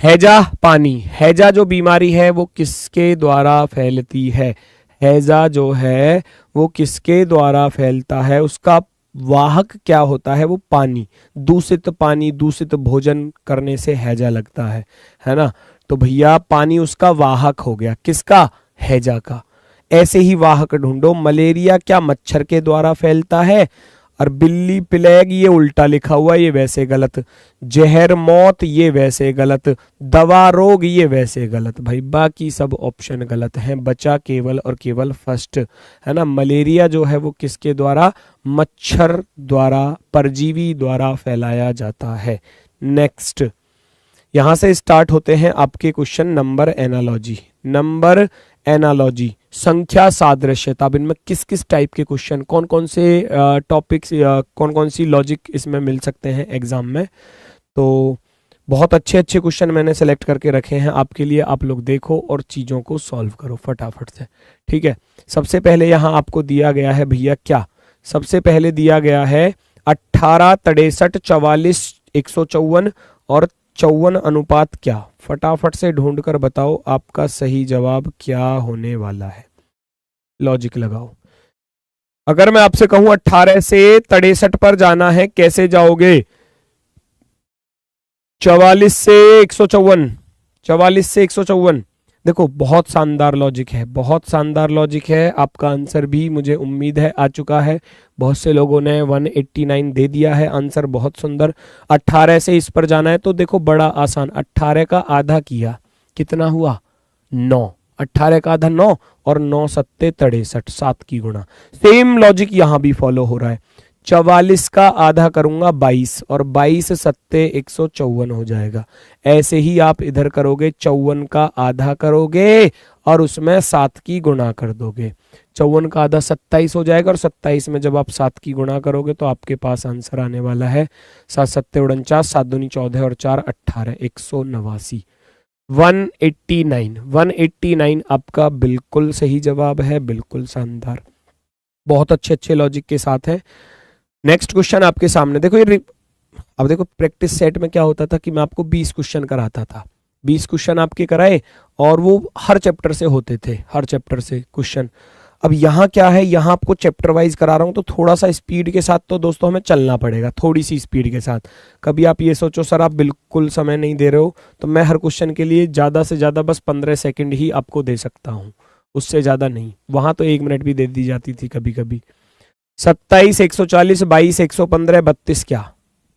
हैजा, पानी। हैजा जो बीमारी है वो किसके द्वारा फैलती है? हैजा जो है वो किसके द्वारा फैलता है? उसका वाहक क्या होता है? वो पानी, दूषित पानी, दूषित भोजन करने से हैजा लगता है ना। तो भैया पानी उसका वाहक हो गया, किसका? हैजा का। ऐसे ही वाहक ढूंढो। मलेरिया क्या मच्छर के द्वारा फैलता है? और बिल्ली, प्लेग, ये उल्टा लिखा हुआ, ये वैसे गलत। जहर, मौत, ये वैसे गलत। दवा, रोग, ये वैसे गलत। भाई बाकी सब ऑप्शन गलत हैं, बचा केवल और केवल फर्स्ट, है ना। मलेरिया जो है वो किसके द्वारा? मच्छर द्वारा, परजीवी द्वारा फैलाया जाता है। नेक्स्ट, यहां से स्टार्ट होते हैं आपके question number analogy. Number analogy, संख्या सादृश्यता। अब इनमें किस किस टाइप के क्वेश्चन, कौन कौन से टॉपिक्स या कौन कौन सी लॉजिक इसमें मिल सकते हैं एग्जाम में, तो बहुत अच्छे अच्छे क्वेश्चन मैंने सेलेक्ट करके रखे हैं आपके लिए। आप लोग देखो और चीज़ों को सॉल्व करो फटाफट से। ठीक है, सबसे पहले यहाँ आपको दिया गया है भैया क्या? सबसे पहले दिया गया है 18, 63, 44, 154 और 54 अनुपात क्या? फटाफट से ढूंढकर बताओ आपका सही जवाब क्या होने वाला है। लॉजिक लगाओ। अगर मैं आपसे कहूं 18 से 63 पर जाना है, कैसे जाओगे? 44 से 154, 44 से 154। देखो बहुत शानदार लॉजिक है, बहुत शानदार लॉजिक है। आपका आंसर भी मुझे उम्मीद है आ चुका है। बहुत से लोगों ने 189 दे दिया है आंसर, बहुत सुंदर। 18 से इस पर जाना है तो देखो बड़ा आसान, 18 का आधा किया, कितना हुआ? 9। 18 का आधा 9 और 9 सत्ते 63, 7 की गुणा। सेम लॉजिक यहां भी फॉलो हो रहा है। 44 का आधा करूंगा 22 और 22 सत्ते 154 हो जाएगा। ऐसे ही आप इधर करोगे, 54 का आधा करोगे और उसमें 7 की गुणा कर दोगे। 54 का आधा 27 हो जाएगा और 27 में जब आप 7 की गुणा करोगे तो आपके पास आंसर आने वाला है 7 सत्ते 49, 7 दूनी 14 और 4 18, 189। 189, 189 आपका बिल्कुल सही जवाब है, बिल्कुल शानदार, बहुत अच्छे अच्छे लॉजिक के साथ है। नेक्स्ट क्वेश्चन आपके सामने देखो। ये अब देखो प्रैक्टिस सेट में क्या होता था कि मैं आपको 20 क्वेश्चन कराता था, 20 क्वेश्चन आपके कराए और वो हर चैप्टर से होते थे, हर चैप्टर से क्वेश्चन। अब यहाँ क्या है, यहाँ आपको चैप्टर वाइज करा रहा हूँ तो थोड़ा सा स्पीड के साथ तो दोस्तों हमें चलना पड़ेगा, थोड़ी सी स्पीड के साथ। कभी आप ये सोचो सर आप बिल्कुल समय नहीं दे रहे हो, तो मैं हर क्वेश्चन के लिए ज़्यादा से ज़्यादा बस 15 सेकेंड ही आपको दे सकता हूँ, उससे ज़्यादा नहीं। वहाँ तो 1 मिनट भी दे दी जाती थी कभी कभी। 27, 140, 22, 115, 32 क्या?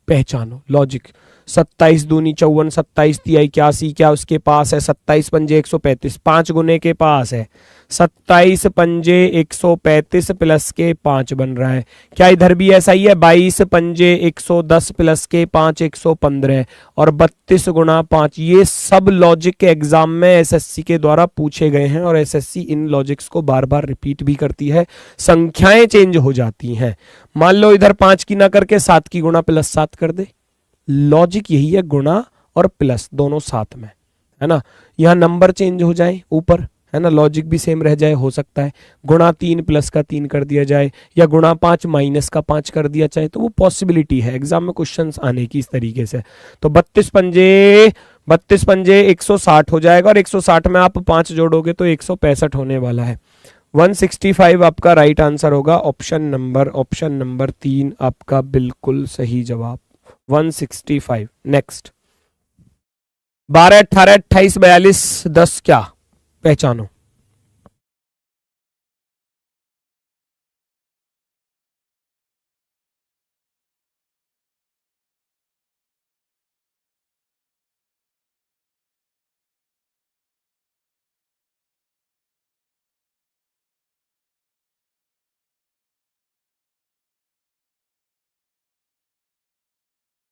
पहचानो लॉजिक। 27 दूनी 54, 27 तिहाई 81, क्या उसके पास है? 27 पंजे 135, 5 गुने के पास है। 27 पंजे 135 प्लस के 5 बन रहा है। क्या इधर भी ऐसा ही है? 22 पंजे 110 प्लस के 5 115 और 32 गुना 5। ये सब लॉजिक के एग्जाम में एसएससी के द्वारा पूछे गए हैं और एसएससी इन लॉजिक्स को बार बार रिपीट भी करती है, संख्याएं चेंज हो जाती हैं। मान लो इधर 5 की ना करके 7 की गुणा प्लस 7 कर दे, लॉजिक यही है, गुणा और प्लस दोनों साथ में, है ना। यहां नंबर चेंज हो जाए ऊपर, है ना, लॉजिक भी सेम रह जाए, हो सकता है गुणा 3 प्लस का 3 कर दिया जाए या गुणा 5 माइनस का 5 कर दिया जाए, तो वो पॉसिबिलिटी है एग्जाम में क्वेश्चंस आने की इस तरीके से। तो 32 पंजे 160 हो जाएगा और 160 में आप 5 जोड़ोगे तो 165 होने वाला है। 165 आपका राइट आंसर होगा। ऑप्शन नंबर 3 आपका बिल्कुल सही जवाब, 165। नेक्स्ट, 12, 18, 28, 42, 10 क्या? पहचानो।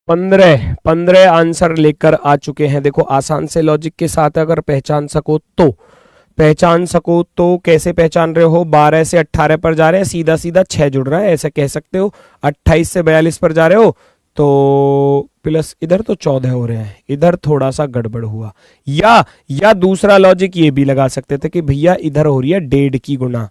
पंद्रह 15 आंसर लेकर आ चुके हैं। देखो आसान से लॉजिक के साथ अगर पहचान सको तो कैसे पहचान रहे हो? 12 से 18 पर जा रहे हैं, सीधा सीधा 6 जुड़ रहा है, ऐसा कह सकते हो। 28 से 42 पर जा रहे हो तो प्लस इधर तो 14 हो रहे हैं, इधर थोड़ा सा गड़बड़ हुआ। या दूसरा लॉजिक ये भी लगा सकते थे कि भैया इधर हो रही है 1.5 की गुना,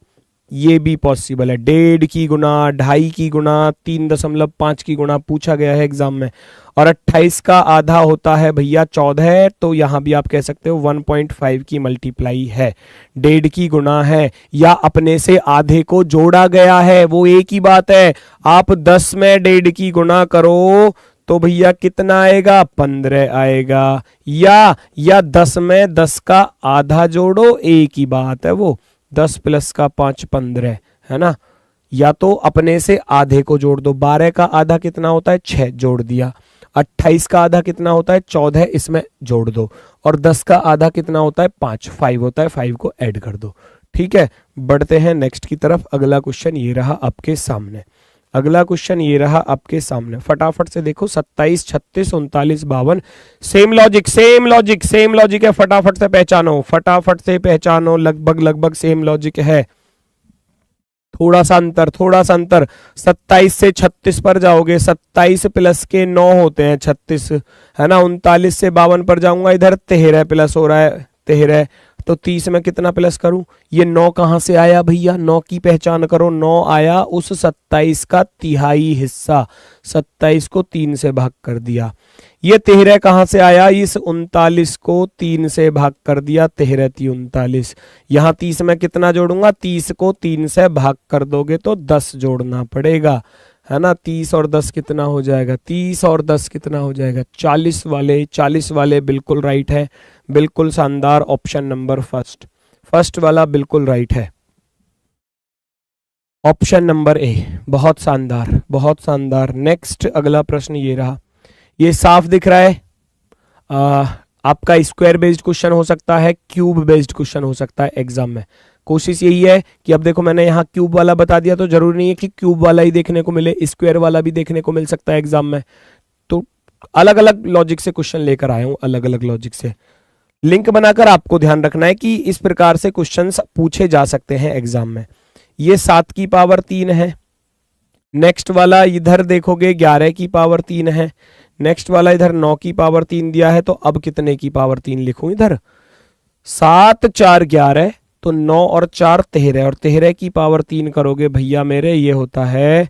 ये भी पॉसिबल है। 1.5 की गुना, 2.5 की गुना, 3.5 की गुना पूछा गया है एग्जाम में। और 28 का आधा होता है भैया 14, तो यहां भी आप कह सकते हो 1.5 की मल्टीप्लाई है, 1.5 की गुना है, या अपने से आधे को जोड़ा गया है, वो एक ही बात है। आप 10 में 1.5 की गुना करो तो भैया कितना आएगा? 15 आएगा। या 10 में 10 का आधा जोड़ो, एक ही बात है वो, 10 प्लस का 5 15, है ना। या तो अपने से आधे को जोड़ दो, 12 का आधा कितना होता है? 6, जोड़ दिया। 28 का आधा कितना होता है? 14, इसमें जोड़ दो। और 10 का आधा कितना होता है? 5 होता है, 5 को ऐड कर दो। ठीक है, बढ़ते हैं नेक्स्ट की तरफ। अगला क्वेश्चन ये रहा आपके सामने, फटाफट से देखो। 27, 36, 39, 52, सेम लॉजिक है। फटाफट से पहचानो, लगभग सेम लॉजिक है। थोड़ा सा अंतर 27 से 36 पर जाओगे, 27 प्लस के 9 होते हैं 36, है ना। 39 से 52 पर जाऊंगा, इधर 13 प्लस हो रहा है 13, तो 30 में कितना प्लस करूं? ये 9 कहां से आया भैया? 9 की पहचान करो। 9 आया उस 27 का तिहाई हिस्सा, 27 को 3 से भाग कर दिया। ये 13 कहां से आया? इस 39 को 3 से भाग कर दिया, 13 × 39। यहां 30 में कितना जोड़ूंगा? 30 को 3 से भाग कर दोगे तो 10 जोड़ना पड़ेगा, है ना। 30 और 10 कितना हो जाएगा? 30 और 10 कितना हो जाएगा? 40 वाले बिल्कुल राइट है, बिल्कुल शानदार। ऑप्शन नंबर फर्स्ट वाला बिल्कुल राइट है, ऑप्शन नंबर ए, बहुत शानदार। नेक्स्ट अगला प्रश्न ये रहा, ये साफ दिख रहा है। आपका स्क्वायर बेस्ड क्वेश्चन हो सकता है, क्यूब बेस्ड क्वेश्चन हो सकता है एग्जाम में। कोशिश यही है कि अब देखो मैंने यहाँ क्यूब वाला बता दिया, तो जरूरी नहीं है कि क्यूब वाला ही देखने को मिले, स्क्वायर वाला भी देखने को मिल सकता है एग्जाम में। तो अलग अलग लॉजिक से क्वेश्चन लेकर आया हूं, अलग अलग लॉजिक से लिंक बनाकर आपको ध्यान रखना है कि इस प्रकार से क्वेश्चन पूछे जा सकते हैं एग्जाम में। ये 7 की पावर 3 है। नेक्स्ट वाला इधर देखोगे 11 की पावर 3 है। नेक्स्ट वाला इधर 9 की पावर 3 दिया है, तो अब कितने की पावर 3 लिखूं? इधर 7 4 11, तो 9 और 4 13, और 13 की पावर 3 करोगे भैया मेरे, ये होता है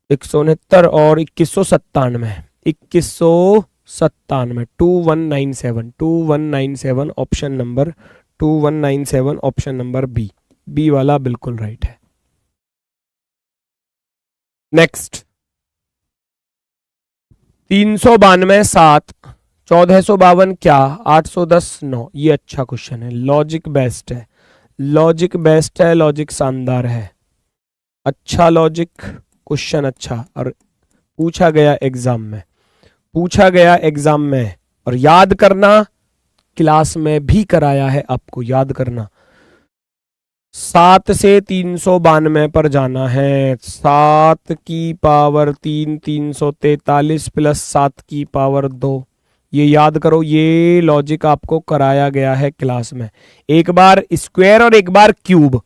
169 और 2197, 2197 option number 2197 option number B वाला बिल्कुल राइट है। नेक्स्ट 392 7, 1452 क्या, 810 9। ये अच्छा क्वेश्चन है, लॉजिक बेस्ट है, लॉजिक शानदार है, अच्छा लॉजिक क्वेश्चन, अच्छा। और पूछा गया एग्जाम में, और याद करना, क्लास में भी कराया है आपको, याद करना। 7 से 392 पर जाना है, 7 की पावर 3 343 प्लस 7 की पावर 2, ये याद करो। ये लॉजिक आपको कराया गया है क्लास में, एक बार स्क्वायर और एक बार क्यूब।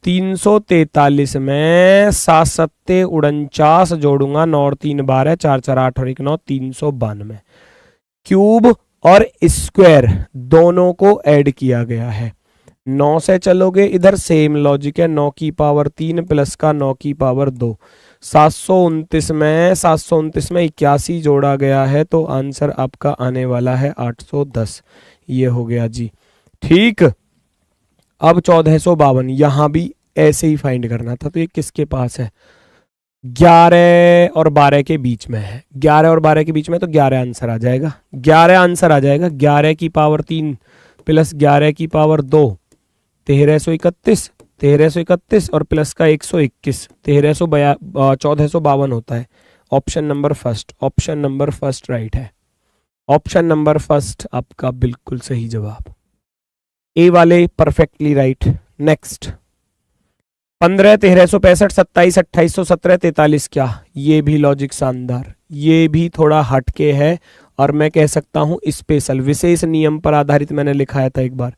343 में 7 7 49 जोड़ूंगा, 9 और 3 12, 4 4 8 और 1 9, 392। क्यूब और स्क्वायर दोनों को ऐड किया गया है। 9 से चलोगे, इधर सेम लॉजिक है, 9 की पावर 3 प्लस का 9 की पावर 2, 729 में 81 जोड़ा गया है, तो आंसर आपका आने वाला है 810। ये हो गया जी, ठीक। अब 1452 यहां भी ऐसे ही फाइंड करना था, तो ये किसके पास है? 11 और 12 के बीच में है। 11 और 12 के बीच में, तो 11 आंसर आ जाएगा। 11 आंसर आ जाएगा। 11 की पावर 3 प्लस 11 की पावर 2, 1331। 1331 और प्लस का 121, 1452 होता है। Option number first, option number first right है। ऑप्शन नंबर फर्स्ट आपका बिल्कुल सही जवाब, ए वाले परफेक्टली राइट। नेक्स्ट 15, 1365, 27, 2817, 43 क्या? ये भी लॉजिक शानदार, ये भी थोड़ा हटके है और मैं कह सकता हूं स्पेशल, विशेष नियम पर आधारित। मैंने लिखाया था एक बार,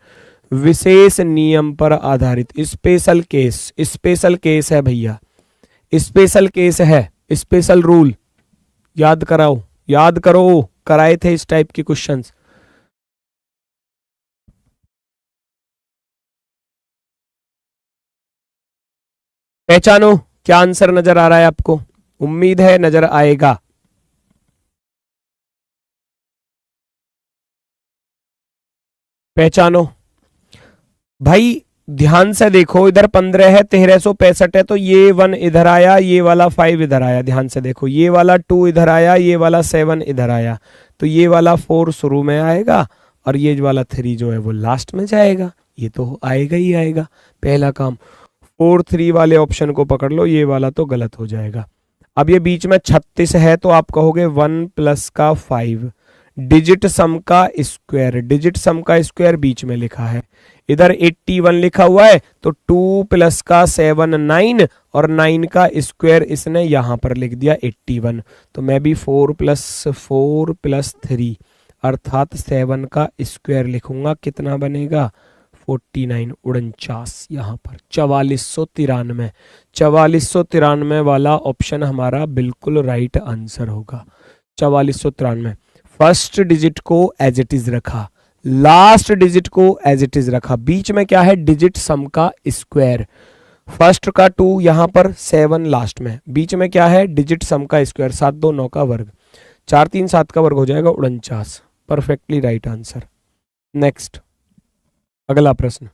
विशेष नियम पर आधारित, स्पेशल केस। स्पेशल केस है भैया, स्पेशल केस है, स्पेशल रूल। याद कराओ, याद करो, कराए थे इस टाइप के क्वेश्चंस। पहचानो, क्या आंसर नजर आ रहा है आपको? उम्मीद है नजर आएगा। पहचानो भाई, ध्यान से देखो, इधर 15 है, 1365 है, तो ये 1 इधर आया, ये वाला 5 इधर आया। ध्यान से देखो, ये वाला 2 इधर आया, ये वाला 7 इधर आया, तो ये वाला 4 शुरू में आएगा और ये वाला 3 जो है वो लास्ट में जाएगा। ये तो आएगा ही आएगा। पहला काम, 4 3 वाले ऑप्शन को पकड़ लो, ये वाला तो गलत हो जाएगा। अब ये बीच में 36 है, तो आप कहोगे 1 प्लस का 5, डिजिट सम का स्क्वायर। डिजिट सम का स्क्वायर बीच में लिखा है, इधर 81 लिखा हुआ है, तो 2 प्लस का 7 9 और 9 का स्क्वायर इसने यहां पर लिख दिया 81। तो मैं भी 4 प्लस 3 अर्थात 7 का स्क्वायर लिखूंगा। कितना बनेगा? 49, 49 यहाँ पर 4493। 4493 वाला ऑप्शन हमारा बिल्कुल राइट आंसर होगा। 4493 फर्स्ट डिजिट को एज इट इज रखा, लास्ट डिजिट को एज इट इज रखा, बीच में क्या है? डिजिट सम का स्क्वायर। फर्स्ट का 2 यहां पर, 7 लास्ट में, बीच में क्या है? डिजिट सम का स्क्वायर। 7 2 9 का वर्ग, 4 3 7 का वर्ग हो जाएगा 49। Perfectly right answer. नेक्स्ट अगला प्रश्न,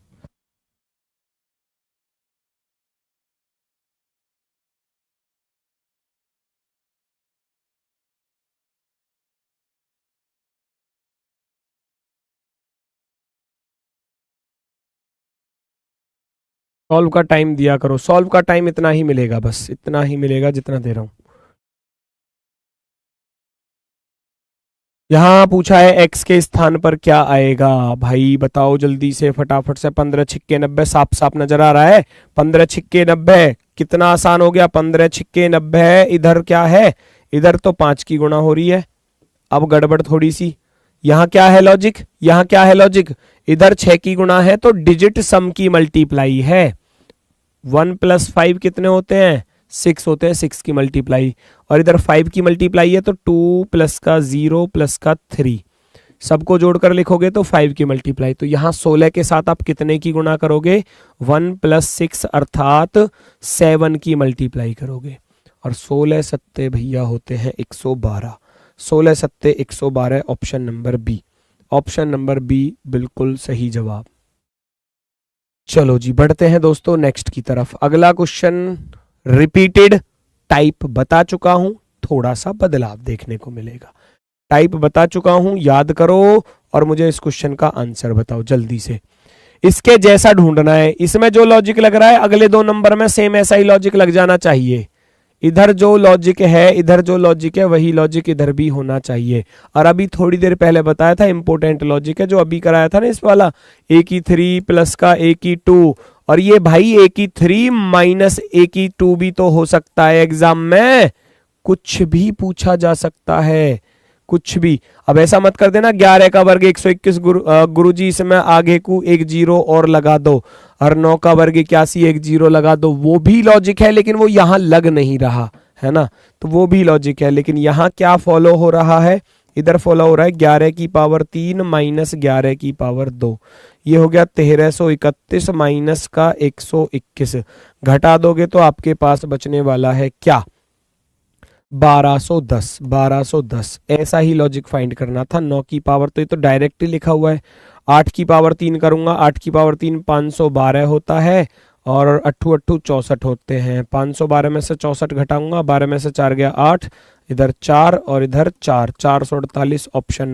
सॉल्व का टाइम दिया करो। सॉल्व का टाइम इतना ही मिलेगा, बस इतना ही मिलेगा जितना दे रहा हूं। यहां पूछा है x के स्थान पर क्या आएगा? भाई बताओ जल्दी से, फटाफट से। 15 छिक्के 90, साफ साफ नजर आ रहा है। 15 छिक्के 90 कितना आसान हो गया। 15 छिक्के 90 है, इधर क्या है? इधर तो 5 की गुणा हो रही है। अब गड़बड़ थोड़ी सी, यहां क्या है लॉजिक? यहां क्या है लॉजिक? इधर 6 की गुणा है, तो डिजिट सम की मल्टीप्लाई है। 1 प्लस 5 कितने होते हैं? 6 होते हैं, 6 की मल्टीप्लाई। और इधर 5 की मल्टीप्लाई है, तो 2 प्लस का 0 प्लस का 3, सबको जोड़कर लिखोगे तो 5 की मल्टीप्लाई। तो यहां 16 के साथ आप कितने की गुणा करोगे? 1 प्लस 6 अर्थात 7 की मल्टीप्लाई करोगे। और 16 सत्ते भैया होते हैं 112। 16 सत्ते 112, option number B. Option number B बिल्कुल सही जवाब। चलो जी बढ़ते हैं दोस्तों नेक्स्ट की तरफ। अगला क्वेश्चन रिपीटेड टाइप बता चुका हूं, थोड़ा सा बदलाव देखने को मिलेगा। टाइप बता चुका हूं, याद करो और मुझे इस क्वेश्चन का आंसर बताओ जल्दी से। इसके जैसा ढूंढना है, इसमें जो लॉजिक लग रहा है अगले 2 नंबर में सेम ऐसा ही लॉजिक लग जाना चाहिए। इधर जो लॉजिक है, इधर जो लॉजिक है वही लॉजिक इधर भी होना चाहिए। और अभी थोड़ी देर पहले बताया था इंपॉर्टेंट लॉजिक है जो अभी कराया था ना, इस वाला a की 3 प्लस का a की 2, और ये भाई a की 3 माइनस a की 2 भी तो हो सकता है। एग्जाम में कुछ भी पूछा जा सकता है, कुछ भी। अब ऐसा मत कर देना 11 का वर्ग 121 गुरुजी, इसमें आगे को एक 0 और लगा दो, और 9 का वर्ग 81 एक 0 लगा दो। वो भी लॉजिक है, लेकिन वो यहां लग नहीं रहा है ना, तो वो भी लॉजिक है। लेकिन यहां क्या फॉलो हो रहा है? इधर फॉलो हो रहा है 11 की पावर 3 माइनस 11 की पावर 2, ये हो गया 1331 माइनस का 121। घटा दोगे तो आपके पास बचने वाला है क्या? 1210, 1210 ऐसा ही लॉजिक फाइंड करना था। 9 की पावर, तो ये तो डायरेक्ट ही लिखा हुआ है। 8 की पावर 3 करूंगा, 8 की पावर 3 512 होता है, और अट्ठू अट्ठू 64 होते हैं। 512 में से 64 घटाऊंगा, 12 में से 4 गया 8, इधर 4 और इधर 4, 448। ऑप्शन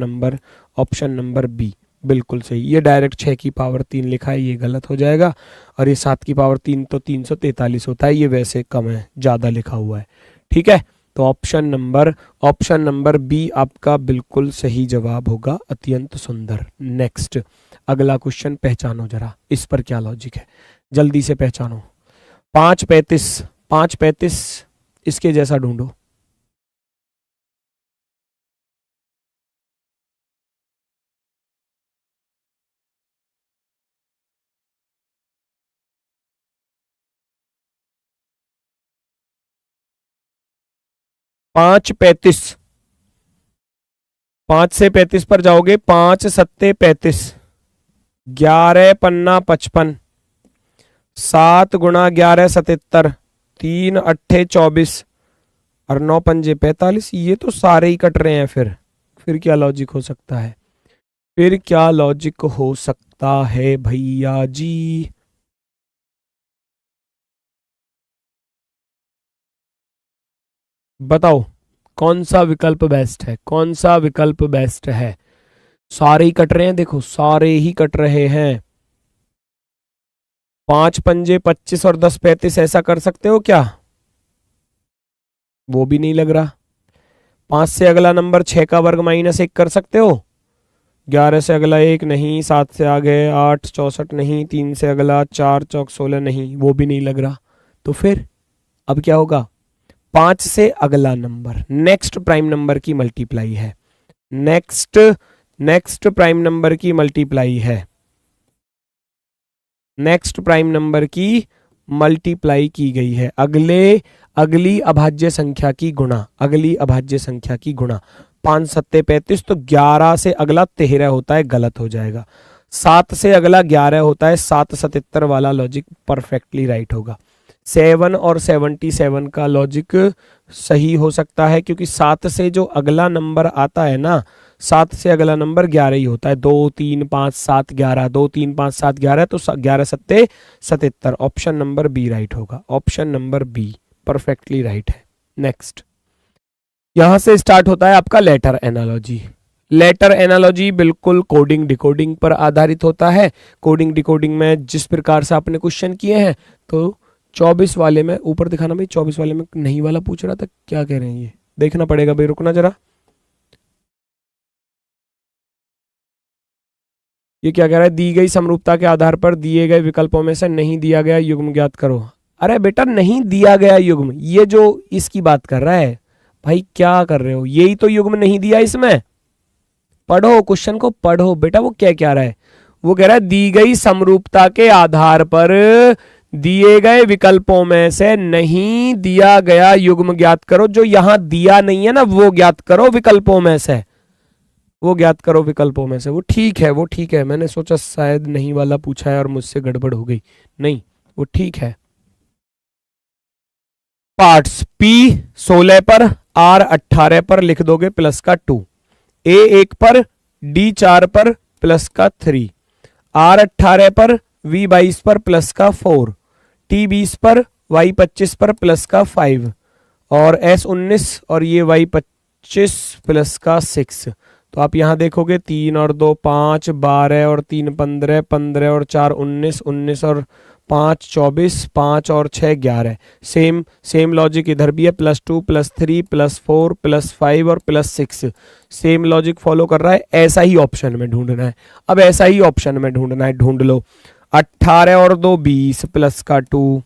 नंबर बी बिल्कुल सही। ये डायरेक्ट 6 की पावर 3 लिखा है, ये गलत हो जाएगा। और ये 7 की पावर 3 तो 343 होता है, ये वैसे कम है, ज्यादा लिखा हुआ है। ठीक है, तो ऑप्शन नंबर बी आपका बिल्कुल सही जवाब होगा। अत्यंत सुंदर। नेक्स्ट, अगला क्वेश्चन पहचानो जरा, इस पर क्या लॉजिक है, जल्दी से पहचानो। 535 इसके जैसा ढूंढो। 535, 5 से 35 पर जाओगे, 5 सत्ते 35, 11 पन्ना 55, 7 गुणा 11 77, 3 अट्ठे 24 और 9 पंजे 45। ये तो सारे ही कट रहे हैं। फिर क्या लॉजिक हो सकता है? फिर क्या लॉजिक हो सकता है भैया जी? बताओ कौन सा विकल्प बेस्ट है, कौन सा विकल्प बेस्ट है? सारे ही कट रहे हैं, देखो सारे ही कट रहे हैं। 5 पंजे 25 और 10 35, ऐसा कर सकते हो क्या? वो भी नहीं लग रहा। 5 से अगला नंबर 6 का वर्ग -1 कर सकते हो? 11 से अगला 1 नहीं, 7 से आगे 8 64 नहीं, 3 से अगला 4 चौक 16 नहीं, वो भी नहीं लग रहा। तो फिर अब क्या होगा? 5 से अगला नंबर नेक्स्ट प्राइम नंबर की मल्टीप्लाई है, नेक्स्ट प्राइम नंबर की मल्टीप्लाई है, नेक्स्ट प्राइम नंबर की मल्टीप्लाई की गई है, अगली अभाज्य संख्या की गुणा, अगली अभाज्य संख्या की गुणा। 5 सत्ते 35, तो 11 से अगला 13 होता है, गलत हो जाएगा। 7 से अगला 11 होता है, 7 77 वाला लॉजिक परफेक्टली राइट होगा। 7 और 77 का लॉजिक सही हो सकता है, क्योंकि 7 से जो अगला नंबर आता है ना, 7 से अगला नंबर 11 ही होता है। 2 3 5 7 11, 2 3 5 7 11, तो 11 सत्ते 77। ऑप्शन नंबर बी राइट होगा, option number be perfectly right है। नेक्स्ट, यहां से स्टार्ट होता है आपका लेटर एनालॉजी। लेटर एनालॉजी बिल्कुल कोडिंग डिकोडिंग पर आधारित होता है। कोडिंग डिकोडिंग में जिस प्रकार से आपने क्वेश्चन किए हैं, तो 24 वाले में ऊपर दिखाना भाई, 24 वाले में नहीं वाला पूछ रहा था, क्या कह रहे हैं ये देखना पड़ेगा भाई, रुकना जरा। ये क्या कह रहा है? दी गई समरूपता के आधार पर दिए गए विकल्पों में से नहीं दिया गया युग्म ज्ञात करो। अरे बेटा, नहीं दिया गया युग्म, ये जो इसकी बात कर रहा है भाई, क्या कर रहे हो? यही तो युग्म नहीं दिया इसमें। पढ़ो क्वेश्चन को, पढ़ो बेटा, वो क्या कह रहा है? वो कह रहा है दी गई समरूपता के आधार पर दिए गए विकल्पों में से नहीं दिया गया युग्म ज्ञात करो। जो यहां दिया नहीं है ना, वो ज्ञात करो विकल्पों में से, वो ज्ञात करो विकल्पों में से। वो ठीक है, वो ठीक है। मैंने सोचा शायद नहीं वाला पूछा है और मुझसे गड़बड़ हो गई, नहीं वो ठीक है। पार्ट्स P 16 पर, R 18 पर लिख दोगे प्लस का 2, A 1 पर, D 4 पर प्लस का 3, R 18 पर, V 22 पर प्लस का 4, T 20 पर, Y 25 पर प्लस का 5 और S 19 और ये Y 25 प्लस का 6। तो आप यहां देखोगे 3 और 2 5, 12 और 3 15, 15 और 4 19, 19 और 5 24, 5 और 6 11। सेम लॉजिक इधर भी है, +2 +3 +4 +5 और +6। सेम लॉजिक फॉलो कर रहा है। ऐसा ही ऑप्शन में ढूंढना है। अब ऐसा ही ऑप्शन में ढूंढना है, ढूंढ लो। 18 और 2 20 प्लस का 2,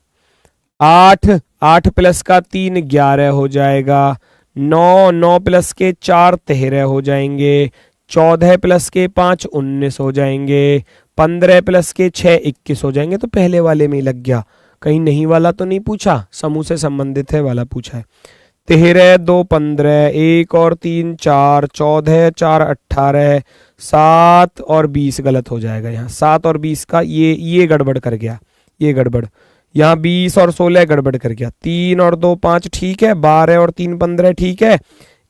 8 प्लस का 3 11 हो जाएगा। 9 प्लस के 4 13 हो जाएंगे। 14 प्लस के 5 19 हो जाएंगे। 15 प्लस के 6 21 हो जाएंगे। तो पहले वाले में ही लग गया, कहीं नहीं वाला तो नहीं पूछा, समूह से संबंधित है वाला पूछा है। 13 2 15, 1 और 3 4, 14 4 18, 7 और 20 गलत हो जाएगा। यहाँ 7 और 20 का ये गड़बड़ कर गया, ये गड़बड़, यहाँ 20 और 16 गड़बड़ कर गया, 3 और 2 5 ठीक है, 12 और 3 15 ठीक है,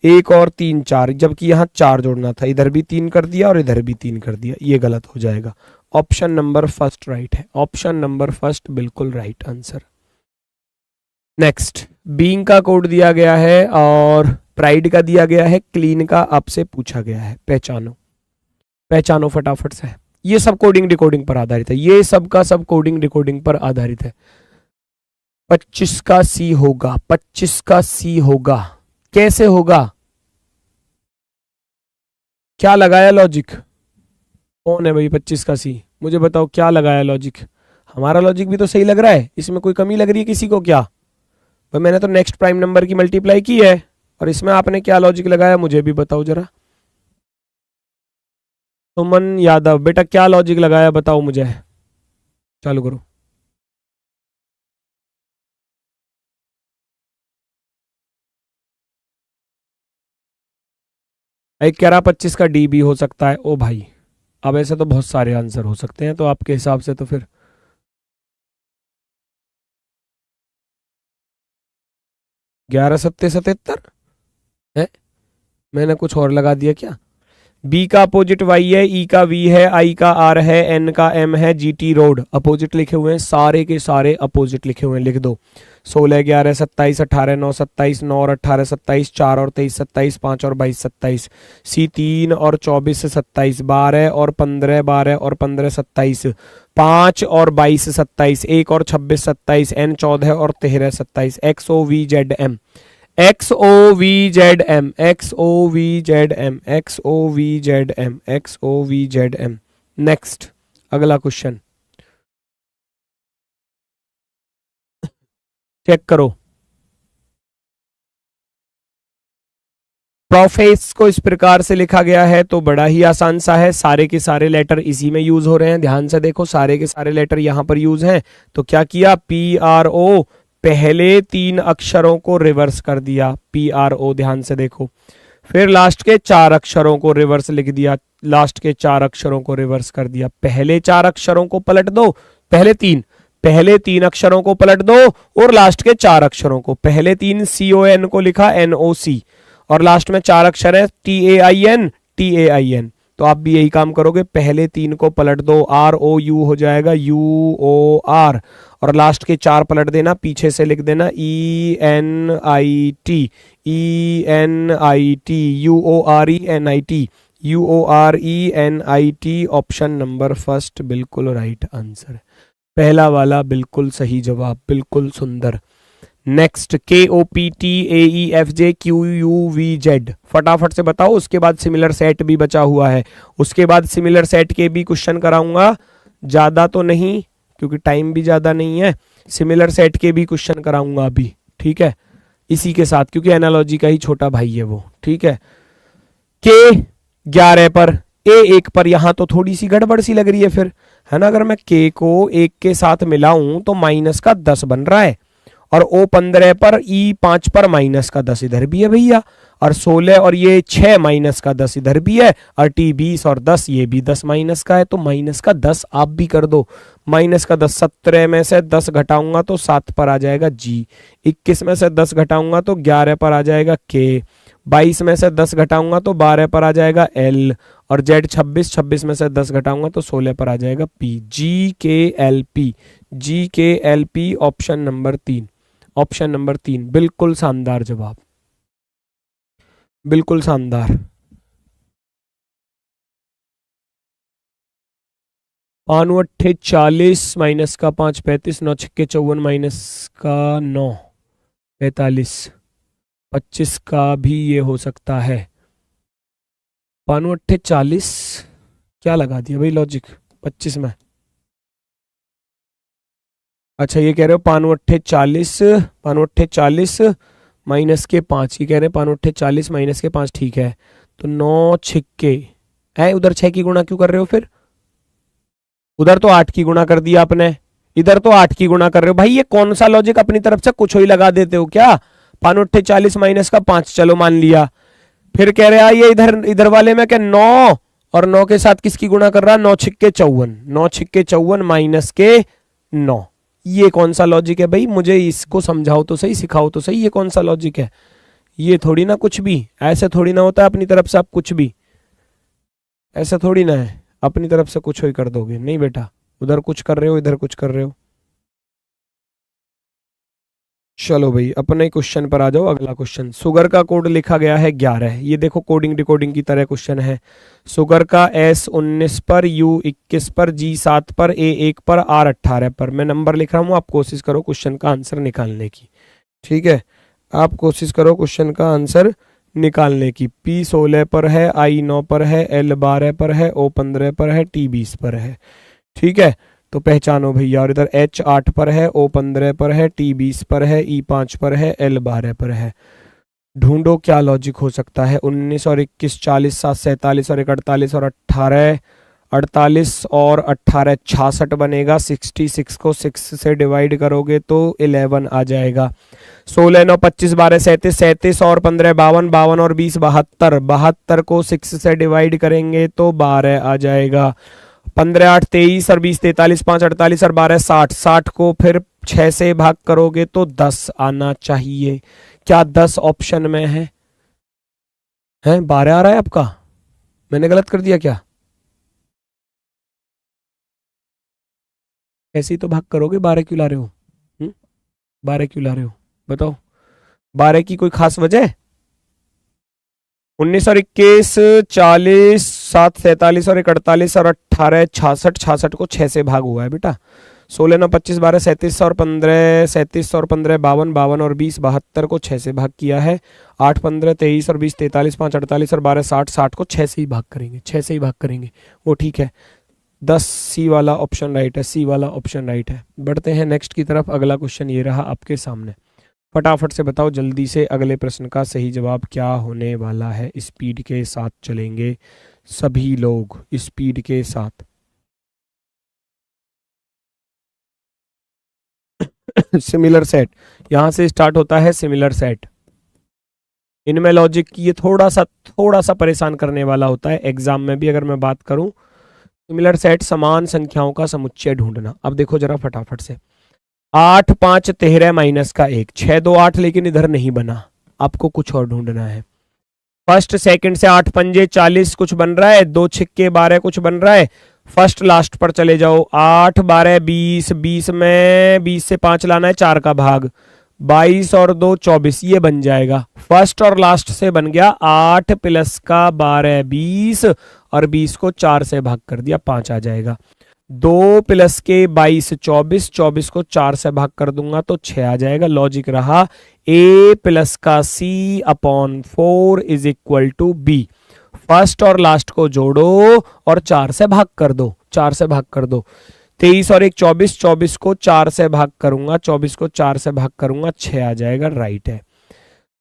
1 और 3 4, जबकि यहाँ 4 जोड़ना था, इधर भी 3 कर दिया और इधर भी 3 कर दिया, ये गलत हो जाएगा। ऑप्शन नंबर फर्स्ट राइट है, ऑप्शन नंबर फर्स्ट बिल्कुल राइट आंसर। नेक्स्ट, बीइंग का कोड दिया गया है और प्राइड का दिया गया है, क्लीन का आपसे पूछा गया है, पहचानो, पहचानो फटाफट से। ये सब कोडिंग डिकोडिंग पर आधारित है, ये सब का सब कोडिंग डिकोडिंग पर आधारित है। 25 का सी होगा, 25 का सी होगा, कैसे होगा, क्या लगाया लॉजिक, कौन है भाई 25 का सी, मुझे बताओ क्या लगाया लॉजिक। हमारा लॉजिक भी तो सही लग रहा है, इसमें कोई कमी लग रही है किसी को क्या? भाई मैंने तो नेक्स्ट प्राइम नंबर की मल्टीप्लाई की है, और इसमें आपने क्या लॉजिक लगाया मुझे भी बताओ जरा। सुमन यादव, बेटा क्या लॉजिक लगाया बताओ मुझे, चालू करो। एक कह रहा 25 का डी भी हो सकता है। ओ भाई, अब ऐसे तो बहुत सारे आंसर हो सकते हैं, तो आपके हिसाब से तो फिर 11 सत्ते 77 है, मैंने कुछ और लगा दिया क्या? बी का अपोजिट वाई है, ई का वी है, आई का आर है, एन का एम है, जीटी रोड अपोजिट लिखे हुए हैं, सारे के सारे अपोजिट लिखे हुए हैं, लिख दो। 16 11 27 18 9 27 9 और 18 27 4 और 23 27 5 और 22 27, सी 3 और 24 27 12 और 15 12 और 15 27 5 और 22 27 1 और 26 27 एन 14 और 13 27 X O V Z M, X O V Z M, X O V Z M, X O V Z M, X O V Z M. Next, अगला क्वेश्चन चेक करो। प्रोफेस को इस प्रकार से लिखा गया है तो बड़ा ही आसान सा है, सारे के सारे लेटर इसी में यूज हो रहे हैं, ध्यान से देखो सारे के सारे लेटर यहां पर यूज हैं। तो क्या किया, पी आर ओ, पहले 3 अक्षरों को रिवर्स कर दिया, पी आर ओ, ध्यान से देखो, फिर लास्ट के 4 अक्षरों को रिवर्स लिख दिया, लास्ट के 4 अक्षरों को रिवर्स कर दिया, पहले 4 अक्षरों को पलट दो, पहले 3 अक्षरों को पलट दो और लास्ट के 4 अक्षरों को, पहले 3 सी ओ एन को लिखा एन ओ सी और लास्ट में 4 अक्षर है T A I N, T A I N. तो आप भी यही काम करोगे, पहले 3 को पलट दो, आर ओ यू हो जाएगा यू ओ आर, और लास्ट के 4 पलट देना, पीछे से लिख देना E N I T, E N I T, U O R E N I T, U O R E N I T. Option number first बिल्कुल राइट आंसर, पहला वाला बिल्कुल सही जवाब, बिल्कुल सुंदर। Next, K O P T A E F J Q U V Z, फटाफट से बताओ, उसके बाद सिमिलर सेट भी बचा हुआ है, उसके बाद सिमिलर सेट के भी क्वेश्चन कराऊंगा, ज्यादा तो नहीं क्योंकि टाइम भी ज्यादा नहीं है, सिमिलर सेट के भी क्वेश्चन कराऊंगा अभी, ठीक है, इसी के साथ, क्योंकि एनालॉजी का ही छोटा भाई है वो, ठीक है। के 11 पर, ए 1 पर, यहां तो थोड़ी सी गड़बड़ सी लग रही है फिर, है ना, अगर मैं के को 1 के साथ मिलाऊं तो माइनस का 10 बन रहा है, और ओ 15 पर, ई 5 पर माइनस का 10 इधर भी है भैया, और 16 और ये 6 माइनस का 10 इधर भी है, और टी 20 और 10 ये भी 10 माइनस का है, तो माइनस का 10 आप भी कर दो, माइनस का 10, 17 में से 10 घटाऊंगा तो 7 पर आ जाएगा जी, 21 में से 10 घटाऊंगा तो 11 पर आ जाएगा के, 22 में से 10 घटाऊंगा तो 12 पर आ जाएगा एल, और जेड 26 में से 10 घटाऊंगा तो 16 पर आ जाएगा पी, जी के एल पी, जी के L P, option number 3, option number 3 बिल्कुल शानदार जवाब, बिल्कुल शानदार। 5 8 40 माइनस का 5 35, 9 6 54 माइनस का 9 45, 25 का भी ये हो सकता है। 5 8 40 क्या लगा दिया भाई लॉजिक 25 में, अच्छा ये कह रहे हो 5 8 40, 5 8 40 माइनस के 5, ये कह रहे हैं 5 8 40 माइनस के 5, ठीक है, तो 9 छिक्के है, उधर 6 की गुणा क्यों कर रहे हो फिर, उधर तो 8 की गुणा कर दिया आपने, इधर तो 8 की गुणा कर रहे हो भाई, ये कौन सा लॉजिक अपनी तरफ से कुछ ही लगा देते हो क्या। 5 8 40 माइनस का 5 चलो मान लिया, फिर कह रहे हैं ये इधर वाले में क्या 9 और 9 के साथ किसकी गुणा कर रहा है, 9 छिक्के 54, 9 छिक्के 54 माइनस के 9, ये कौन सा लॉजिक है भाई, मुझे इसको समझाओ तो सही, सिखाओ तो सही, ये कौन सा लॉजिक है। ये थोड़ी ना कुछ भी, ऐसे थोड़ी ना होता है अपनी तरफ से आप कुछ भी, ऐसा थोड़ी ना है अपनी तरफ से कुछ ही कर दोगे, नहीं बेटा, उधर कुछ कर रहे हो इधर कुछ कर रहे हो। चलो भाई अपने क्वेश्चन पर आ जाओ। अगला क्वेश्चन, शुगर का कोड लिखा गया है 11, ये देखो कोडिंग डिकोडिंग की तरह क्वेश्चन है। शुगर का S19 पर, U21 पर, G7 पर, A1 पर, R18 पर। मैं नंबर लिख रहा हूँ, आप कोशिश करो क्वेश्चन का आंसर निकालने की, ठीक है, आप कोशिश करो क्वेश्चन का आंसर निकालने की। P16 पर है, I9 पर है, L12 पर है, O15 पर है, T20 पर है, ठीक है। तो पहचानो भैया, और इधर H8 पर है, O15 पर है, T20 पर है, E5 पर है, L12 पर है। ढूंढो क्या लॉजिक हो सकता है। 19 और 21 40, 7 47 और 1 48 और 18, 48 और 18 66 बनेगा। 66 को 6 से डिवाइड करोगे तो 11 आ जाएगा। 16 9 25 12 37, 37 और 15 52, 52 और 20 72, 72 को 6 से डिवाइड करेंगे तो 12 आ जाएगा। 15 8 23 और 20 43, 5 48 और 12 60, 60 को फिर 6 से भाग करोगे तो 10 आना चाहिए। क्या 10 ऑप्शन में है? 12 आ रहा है आपका, मैंने गलत कर दिया क्या? ऐसे ही तो भाग करोगे, 12 क्यों ला रहे हो? 12 क्यों ला रहे हो बताओ, 12 की कोई खास वजह है? 19 और 21 40, 7 47 और 1 48 और 18 66, 66 को 6 से भाग हुआ है बेटा। 16 9 25 12 37 और 15, 37 और 15 52, 52 और 20 72 को 6 से भाग किया है। 8 15 23 और 20 43, 5 48 और 12 60, 60 को 6 से ही भाग करेंगे, 6 से ही भाग करेंगे, वो ठीक है। 10 सी वाला ऑप्शन राइट है, सी वाला ऑप्शन राइट है। बढ़ते हैं नेक्स्ट की तरफ। अगला क्वेश्चन ये रहा आपके सामने, फटाफट से बताओ जल्दी से अगले प्रश्न का सही जवाब क्या होने वाला है। स्पीड के साथ चलेंगे सभी लोग, स्पीड के साथ। सिमिलर सेट, यहां से स्टार्ट होता है सिमिलर सेट। इनमें लॉजिक की ये थोड़ा सा परेशान करने वाला होता है एग्जाम में भी। अगर मैं बात करूं, सिमिलर सेट समान संख्याओं का समुच्चय ढूंढना। अब देखो जरा फटाफट से, 8 5 13 माइनस का 1, 6 2 8, लेकिन इधर नहीं बना, आपको कुछ और ढूंढना है। फर्स्ट सेकंड से 8 पंजे 40 कुछ बन रहा है, 2 छिक्के 12 कुछ बन रहा है। फर्स्ट लास्ट पर चले जाओ, 8 12 20, 20 में 20 से 5 लाना है, 4 का भाग, 22 और 2 24, ये बन जाएगा। फर्स्ट और लास्ट से बन गया 8 प्लस का 12 20, और 20 को 4 से भाग कर दिया, 5 आ जाएगा। 2 प्लस के 22 24, 24 को 4 से भाग कर दूंगा तो 6 आ जाएगा। लॉजिक रहा a प्लस का c upon 4 is equal to b। First और लास्ट को जोड़ो और 4 से भाग कर दो, 4 से भाग कर दो। 23 और 1 24, 24 को 4 से भाग करूंगा, 24 को 4 से भाग करूंगा, 6 आ जाएगा, राइट है।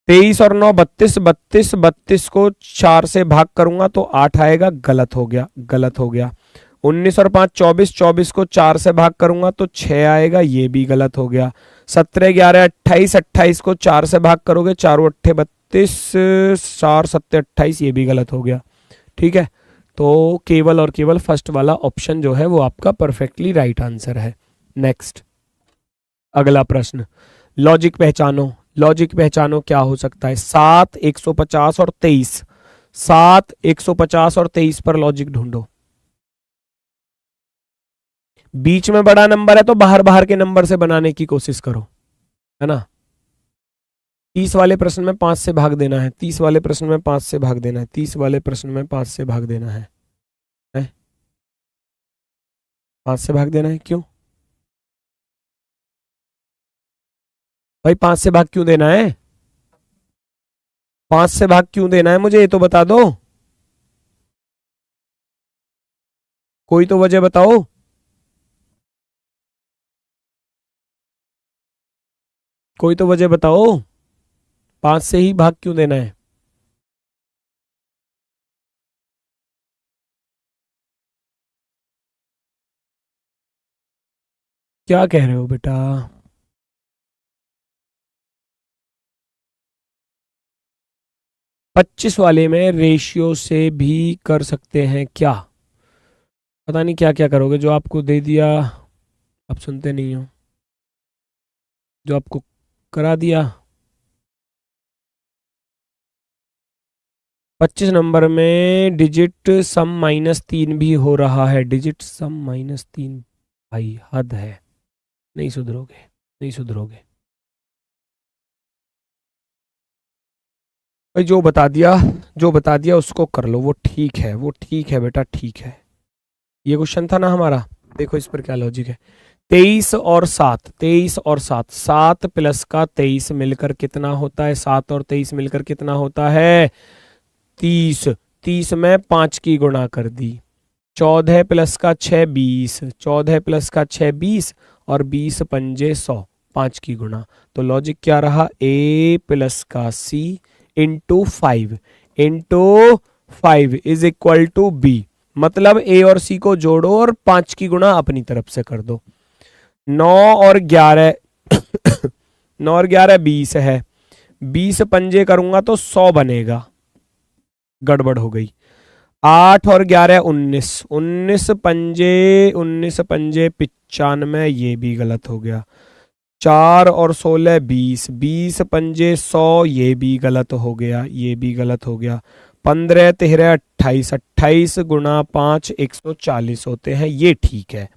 23 और 9 32, 32 32 को 4 से भाग करूंगा तो 8 आएगा, गलत हो गया, गलत हो गया। 19 और 5 24, 24 को 4 से भाग करूंगा तो 6 आएगा, ये भी गलत हो गया। 17 11 28, 28 को 4 से भाग करोगे, 4 अट्ठे 32, 4 7 28, ये भी गलत हो गया, ठीक है। तो केवल और केवल फर्स्ट वाला ऑप्शन जो है वो आपका परफेक्टली राइट आंसर है। नेक्स्ट अगला प्रश्न, लॉजिक पहचानो, लॉजिक पहचानो क्या हो सकता है। 7 150 और 23, 7 150 और 23 पर लॉजिक ढूंढो। बीच में बड़ा नंबर है तो बाहर बाहर के नंबर से बनाने की कोशिश करो, है ना। 30 वाले प्रश्न में 5 से भाग देना है, 30 वाले प्रश्न में 5 से भाग देना है, 30 वाले प्रश्न में 5 से भाग देना है, 5 से भाग देना है। क्यों भाई 5 से भाग क्यों देना है? 5 से भाग क्यों देना है मुझे ये तो बता दो, कोई तो वजह बताओ। कोई तो वजह बताओ, 5 से ही भाग क्यों देना है? क्या कह रहे हो बेटा? 25 वाले में रेशियो से भी कर सकते हैं क्या? पता नहीं क्या क्या करोगे, जो आपको दे दिया आप सुनते नहीं हो। जो आपको करा दिया। 25 नंबर में डिजिट सम -3 भी हो रहा है। डिजिट सम -3, भाई हद है। नहीं सुधरोगे, नहीं सुधरोगे भाई। जो बता दिया उसको कर लो, वो ठीक है, वो ठीक है बेटा, ठीक है। ये क्वेश्चन था ना हमारा, देखो इस पर क्या लॉजिक है। 23 और 7, 23 और 7, 7 प्लस का 23 मिलकर कितना होता है? 7 और 23 मिलकर कितना होता है? 30। 30 में 5 की गुणा कर दी। 14 प्लस का 6 20, 14 प्लस का 6 20 और 20 पंजे 100, 5 की गुणा। तो लॉजिक क्या रहा? a प्लस का c into 5 is equal to b। मतलब a और c को जोड़ो और 5 की गुणा अपनी तरफ से कर दो। 9 और 11 9 और 11 20 है। 20 पंजे करूंगा तो 100 बनेगा, गड़बड़ हो गई। 8 और 11 19, 19 पंजे 95, ये भी गलत हो गया। 4 और 16 20, 20 पंजे 100, ये भी गलत हो गया, ये भी गलत हो गया। 15 13 28, 28 गुणा 5 140 होते हैं, ये ठीक है,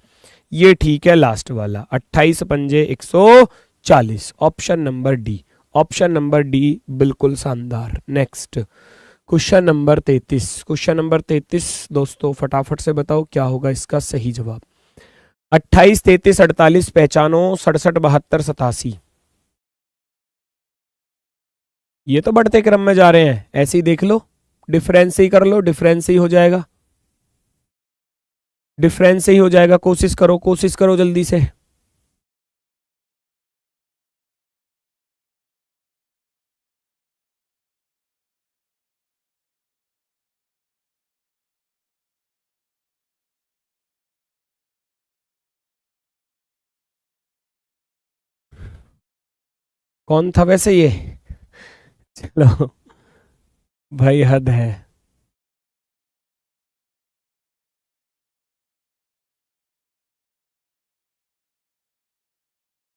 ये ठीक है। लास्ट वाला 28 पंजे 140, option number D, option number D बिल्कुल शानदार। Next question number 33, question number 33 दोस्तों फटाफट से बताओ क्या होगा इसका सही जवाब। 28 33 48 पहचानो, 67 72 87। ये तो बढ़ते क्रम में जा रहे हैं, ऐसे ही देख लो, डिफरेंस ही कर लो, डिफरेंस ही हो जाएगा, डिफरेंस ही हो जाएगा। कोशिश करो, कोशिश करो जल्दी से। कौन था वैसे ये? चलो भाई हद है।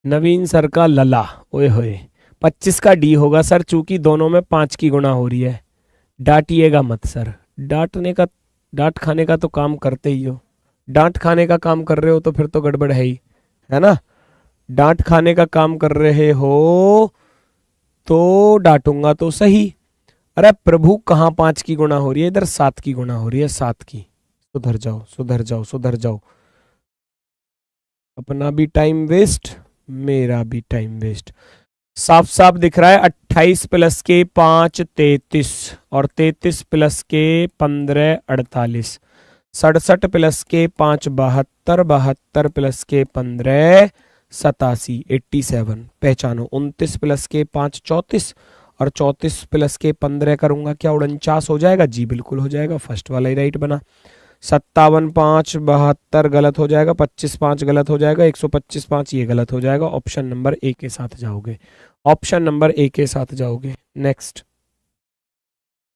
नवीन सर का लला, ओए होए। 25 का डी होगा सर, चूंकि दोनों में 5 की गुणा हो रही है। डांटिएगा मत सर, डांटने का, डांट खाने का तो काम करते ही हो। डांट खाने का काम कर रहे हो तो फिर तो गड़बड़ है ही, है ना। डांट खाने का काम कर रहे हो तो डांटूंगा तो सही। अरे प्रभु, कहाँ 5 की गुणा हो रही है? इधर 7 की गुणा हो रही है, 7 की। सुधर जाओ, सुधर जाओ, सुधर जाओ। अपना भी टाइम वेस्ट, मेरा भी टाइम वेस्ट। साफ साफ दिख रहा है। 28 प्लस के 5 33 और 33 प्लस के 15 48, 67 प्लस के 5 72, 72 प्लस के 15 87, 87 पहचानो। 29 प्लस के 5 34 और 34 प्लस के 15 करूंगा क्या 49 हो जाएगा? जी बिल्कुल हो जाएगा, फर्स्ट वाला ही राइट बना। 57 5 72 गलत हो जाएगा, 25 5 गलत हो जाएगा, 125 5 ये गलत हो जाएगा। ऑप्शन नंबर ए के साथ जाओगे, ऑप्शन नंबर ए के साथ जाओगे। नेक्स्ट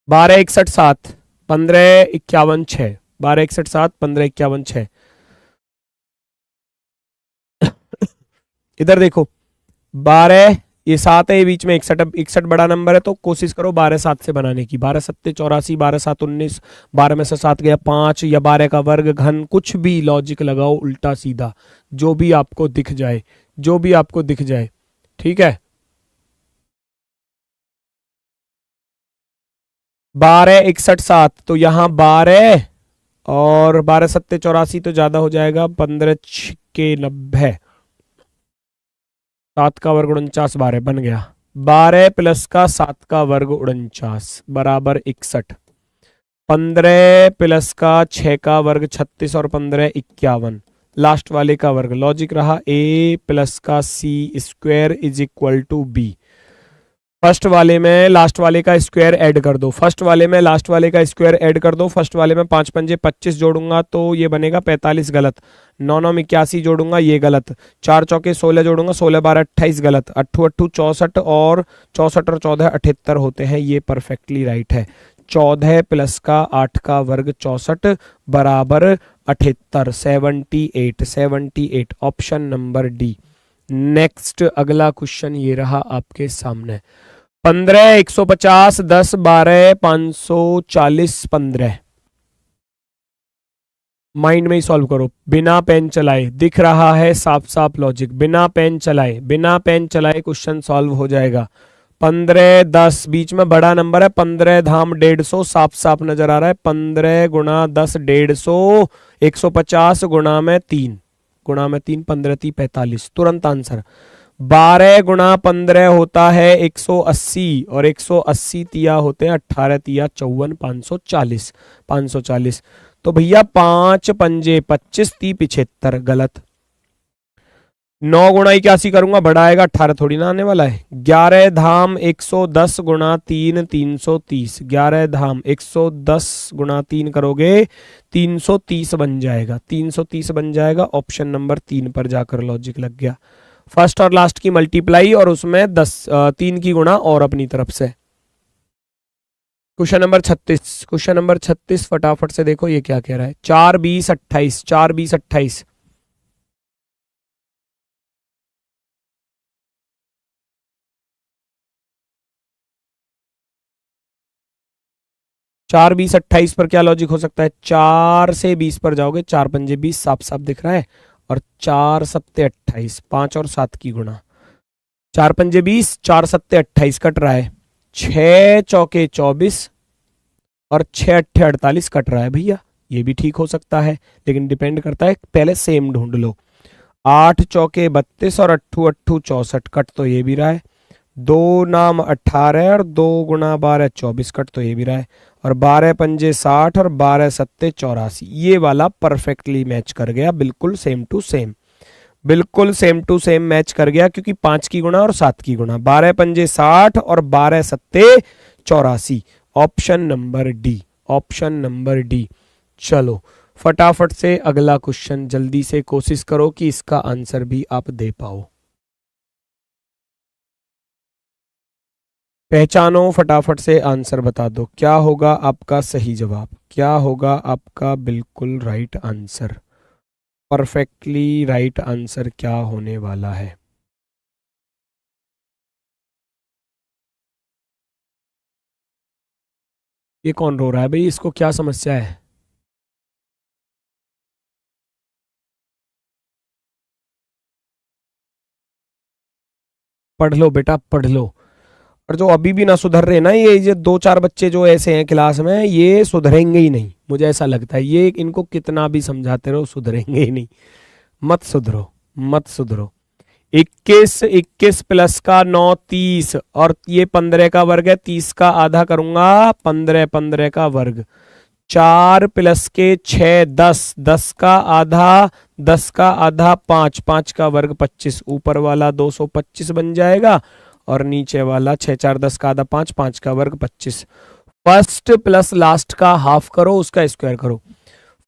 12 61 7 15 51 6, 12 61 7 15 51 6। इधर देखो, 12 ये 7 है, ये बीच में 61, 61 बड़ा नंबर है तो कोशिश करो 12 7 से बनाने की। 12 7 84, 12 7 19, 12 में से 7 गया 5, या 12 का वर्ग घन, कुछ भी लॉजिक लगाओ उल्टा सीधा, जो भी आपको दिख जाए, जो भी आपको दिख जाए, ठीक है। 12 61 7 तो यहाँ 12 और 12 7 84 तो ज्यादा हो जाएगा, 15 6 90, 7 का वर्ग 49, 12 बन गया। 12 प्लस का 7 का वर्ग 49 बराबर 61। 15 प्लस का 6 का वर्ग 36 और 15 51, लास्ट वाले का वर्ग। लॉजिक रहा a प्लस का c square is equal to b। First वाले में लास्ट वाले का स्क्वायर ऐड कर दो, फर्स्ट वाले में लास्ट वाले का स्क्वायर ऐड कर दो। फर्स्ट वाले में 5 पंजे 25 जोड़ूंगा तो ये बनेगा 45 गलत। 9 9 81 जोड़ूंगा ये गलत। 4 चौके 16 जोड़ूंगा, 16 12 28 गलत। 8 8 64 और 64 और 14 78 होते हैं, ये परफेक्टली राइट है। 14 प्लस का 8 का वर्ग 64 बराबर 78, 78 78, ऑप्शन नंबर डी, नेक्स्ट अगला क्वेश्चन ये रहा आपके सामने। 15, 150, 10, 12, 540, 15। माइंड में ही सॉल्व करो, बिना पेन चलाए। दिख रहा है साफ साफ लॉजिक, बिना पेन चलाए, बिना पेन चलाए क्वेश्चन सॉल्व हो जाएगा। 15, 10, बीच में बड़ा नंबर है, 15 धाम 150, साफ साफ नजर आ रहा है। 15 गुणा 10 150, 150 गुणा में 3, 15 3 45, तुरंत आंसर। 12 गुणा 15 होता है 180, और 180 तिया होते हैं 18 तिया 54, 540, 540। तो भैया 5 पंजे 25, 30 75, गलत। 9 गुणा 81 करूंगा, बड़ा आएगा, 18 थोड़ी ना आने वाला है। 11 धाम 110 गुणा 3 330, 11 धाम 110 गुणा 3 करोगे 330 बन जाएगा, 330 बन जाएगा। ऑप्शन नंबर 3 पर जाकर लॉजिक लग गया। फर्स्ट और लास्ट की मल्टीप्लाई और उसमें 3 की गुणा और अपनी तरफ से। क्वेश्चन नंबर 36, क्वेश्चन नंबर 36 फटाफट से देखो ये क्या कह रहा है। 4 20 28, 4 20 28, 4 20 28 पर क्या लॉजिक हो सकता है? 4 से 20 पर जाओगे, 4 पंजे 20 साफ साफ दिख रहा है, और 4 सत्ते 28, 5 और 7 की गुणा। 4 पंजे 20, 4 सत्ते 28 कट रहा है, 6 चौके 24 और 6 अट्ठे 48 कट रहा है भैया। ये भी ठीक हो सकता है, लेकिन डिपेंड करता है, पहले सेम ढूंढ लो। 8 चौके 32 और 8 8 64, कट तो ये भी रहा है। 2 नाम 18 और 2 गुणा 12 24, कट तो ये भी रहा है। और 12 पंजे 60 और 12 सत्ते 84, ये वाला परफेक्टली मैच कर गया, बिल्कुल सेम टू सेम, बिल्कुल सेम टू सेम मैच कर गया, क्योंकि 5 की गुणा और 7 की गुणा। 12 पंजे 60 और 12 सत्ते 84, option number D, option number D. चलो फटाफट से अगला क्वेश्चन, जल्दी से कोशिश करो कि इसका आंसर भी आप दे पाओ। पहचानो, फटाफट से आंसर बता दो, क्या होगा आपका सही जवाब, क्या होगा आपका बिल्कुल right answer, perfectly right answer क्या होने वाला है। ये कौन रो रहा है भाई, इसको क्या समस्या है? पढ़ लो बेटा, पढ़ लो। और जो अभी भी ना सुधर रहे ना, ये 2-4 बच्चे जो ऐसे हैं क्लास में, ये सुधरेंगे ही नहीं, मुझे ऐसा लगता है। ये इनको कितना भी समझाते रहो, सुधरेंगे ही नहीं। मत सुधरो, मत सुधरो। 21 21 प्लस का 9 30, और ये 15 का वर्ग है, 30 का आधा करूंगा 15, 15 का वर्ग। 4 प्लस के 6 10, 10 का आधा, 10 का आधा 5, 5 का वर्ग 25, ऊपर वाला 225 बन जाएगा, और नीचे वाला 6 4 10 का आधा 5, 5 का वर्ग 25। फर्स्ट प्लस लास्ट का हाफ करो, उसका स्क्वायर करो।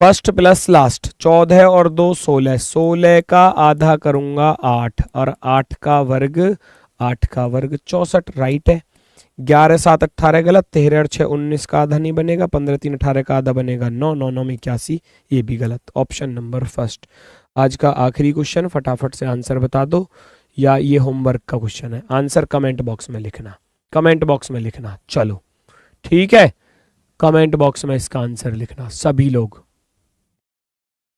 फर्स्ट प्लस लास्ट 14 और 2 16, 16 का आधा करूंगा 8, और 8 का वर्ग 64, राइट है। 11 7 18 गलत, 13 और 6 19 का आधा नहीं बनेगा, 15 3 18 का आधा बनेगा 9, 9 9 में 81, ये भी गलत। Option number first. आज का आखिरी क्वेश्चन, फटाफट से आंसर बता दो, या ये होमवर्क का क्वेश्चन है। आंसर कमेंट बॉक्स में लिखना, कमेंट बॉक्स में लिखना। चलो ठीक है, कमेंट बॉक्स में इसका आंसर लिखना, सभी लोग,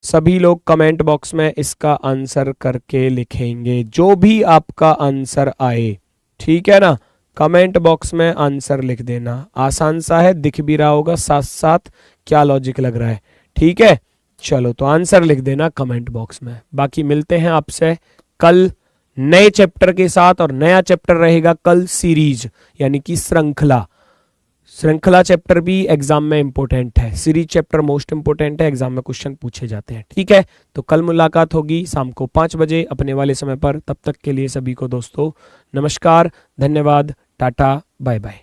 सभी लोग कमेंट बॉक्स में इसका आंसर करके लिखेंगे, जो भी आपका आंसर आए, ठीक है ना। कमेंट बॉक्स में आंसर लिख देना, आसान सा है, दिख भी रहा होगा साथ साथ क्या लॉजिक लग रहा है, ठीक है। चलो तो आंसर लिख देना कमेंट बॉक्स में। बाकी मिलते हैं आपसे कल नए चैप्टर के साथ, और नया चैप्टर रहेगा कल सीरीज, यानी कि श्रृंखला। श्रृंखला चैप्टर भी एग्जाम में इंपॉर्टेंट है, सीरीज चैप्टर मोस्ट इंपॉर्टेंट है, एग्जाम में क्वेश्चन पूछे जाते हैं, ठीक है। तो कल मुलाकात होगी शाम को 5 बजे अपने वाले समय पर। तब तक के लिए सभी को दोस्तों नमस्कार, धन्यवाद, टाटा, बाय बाय।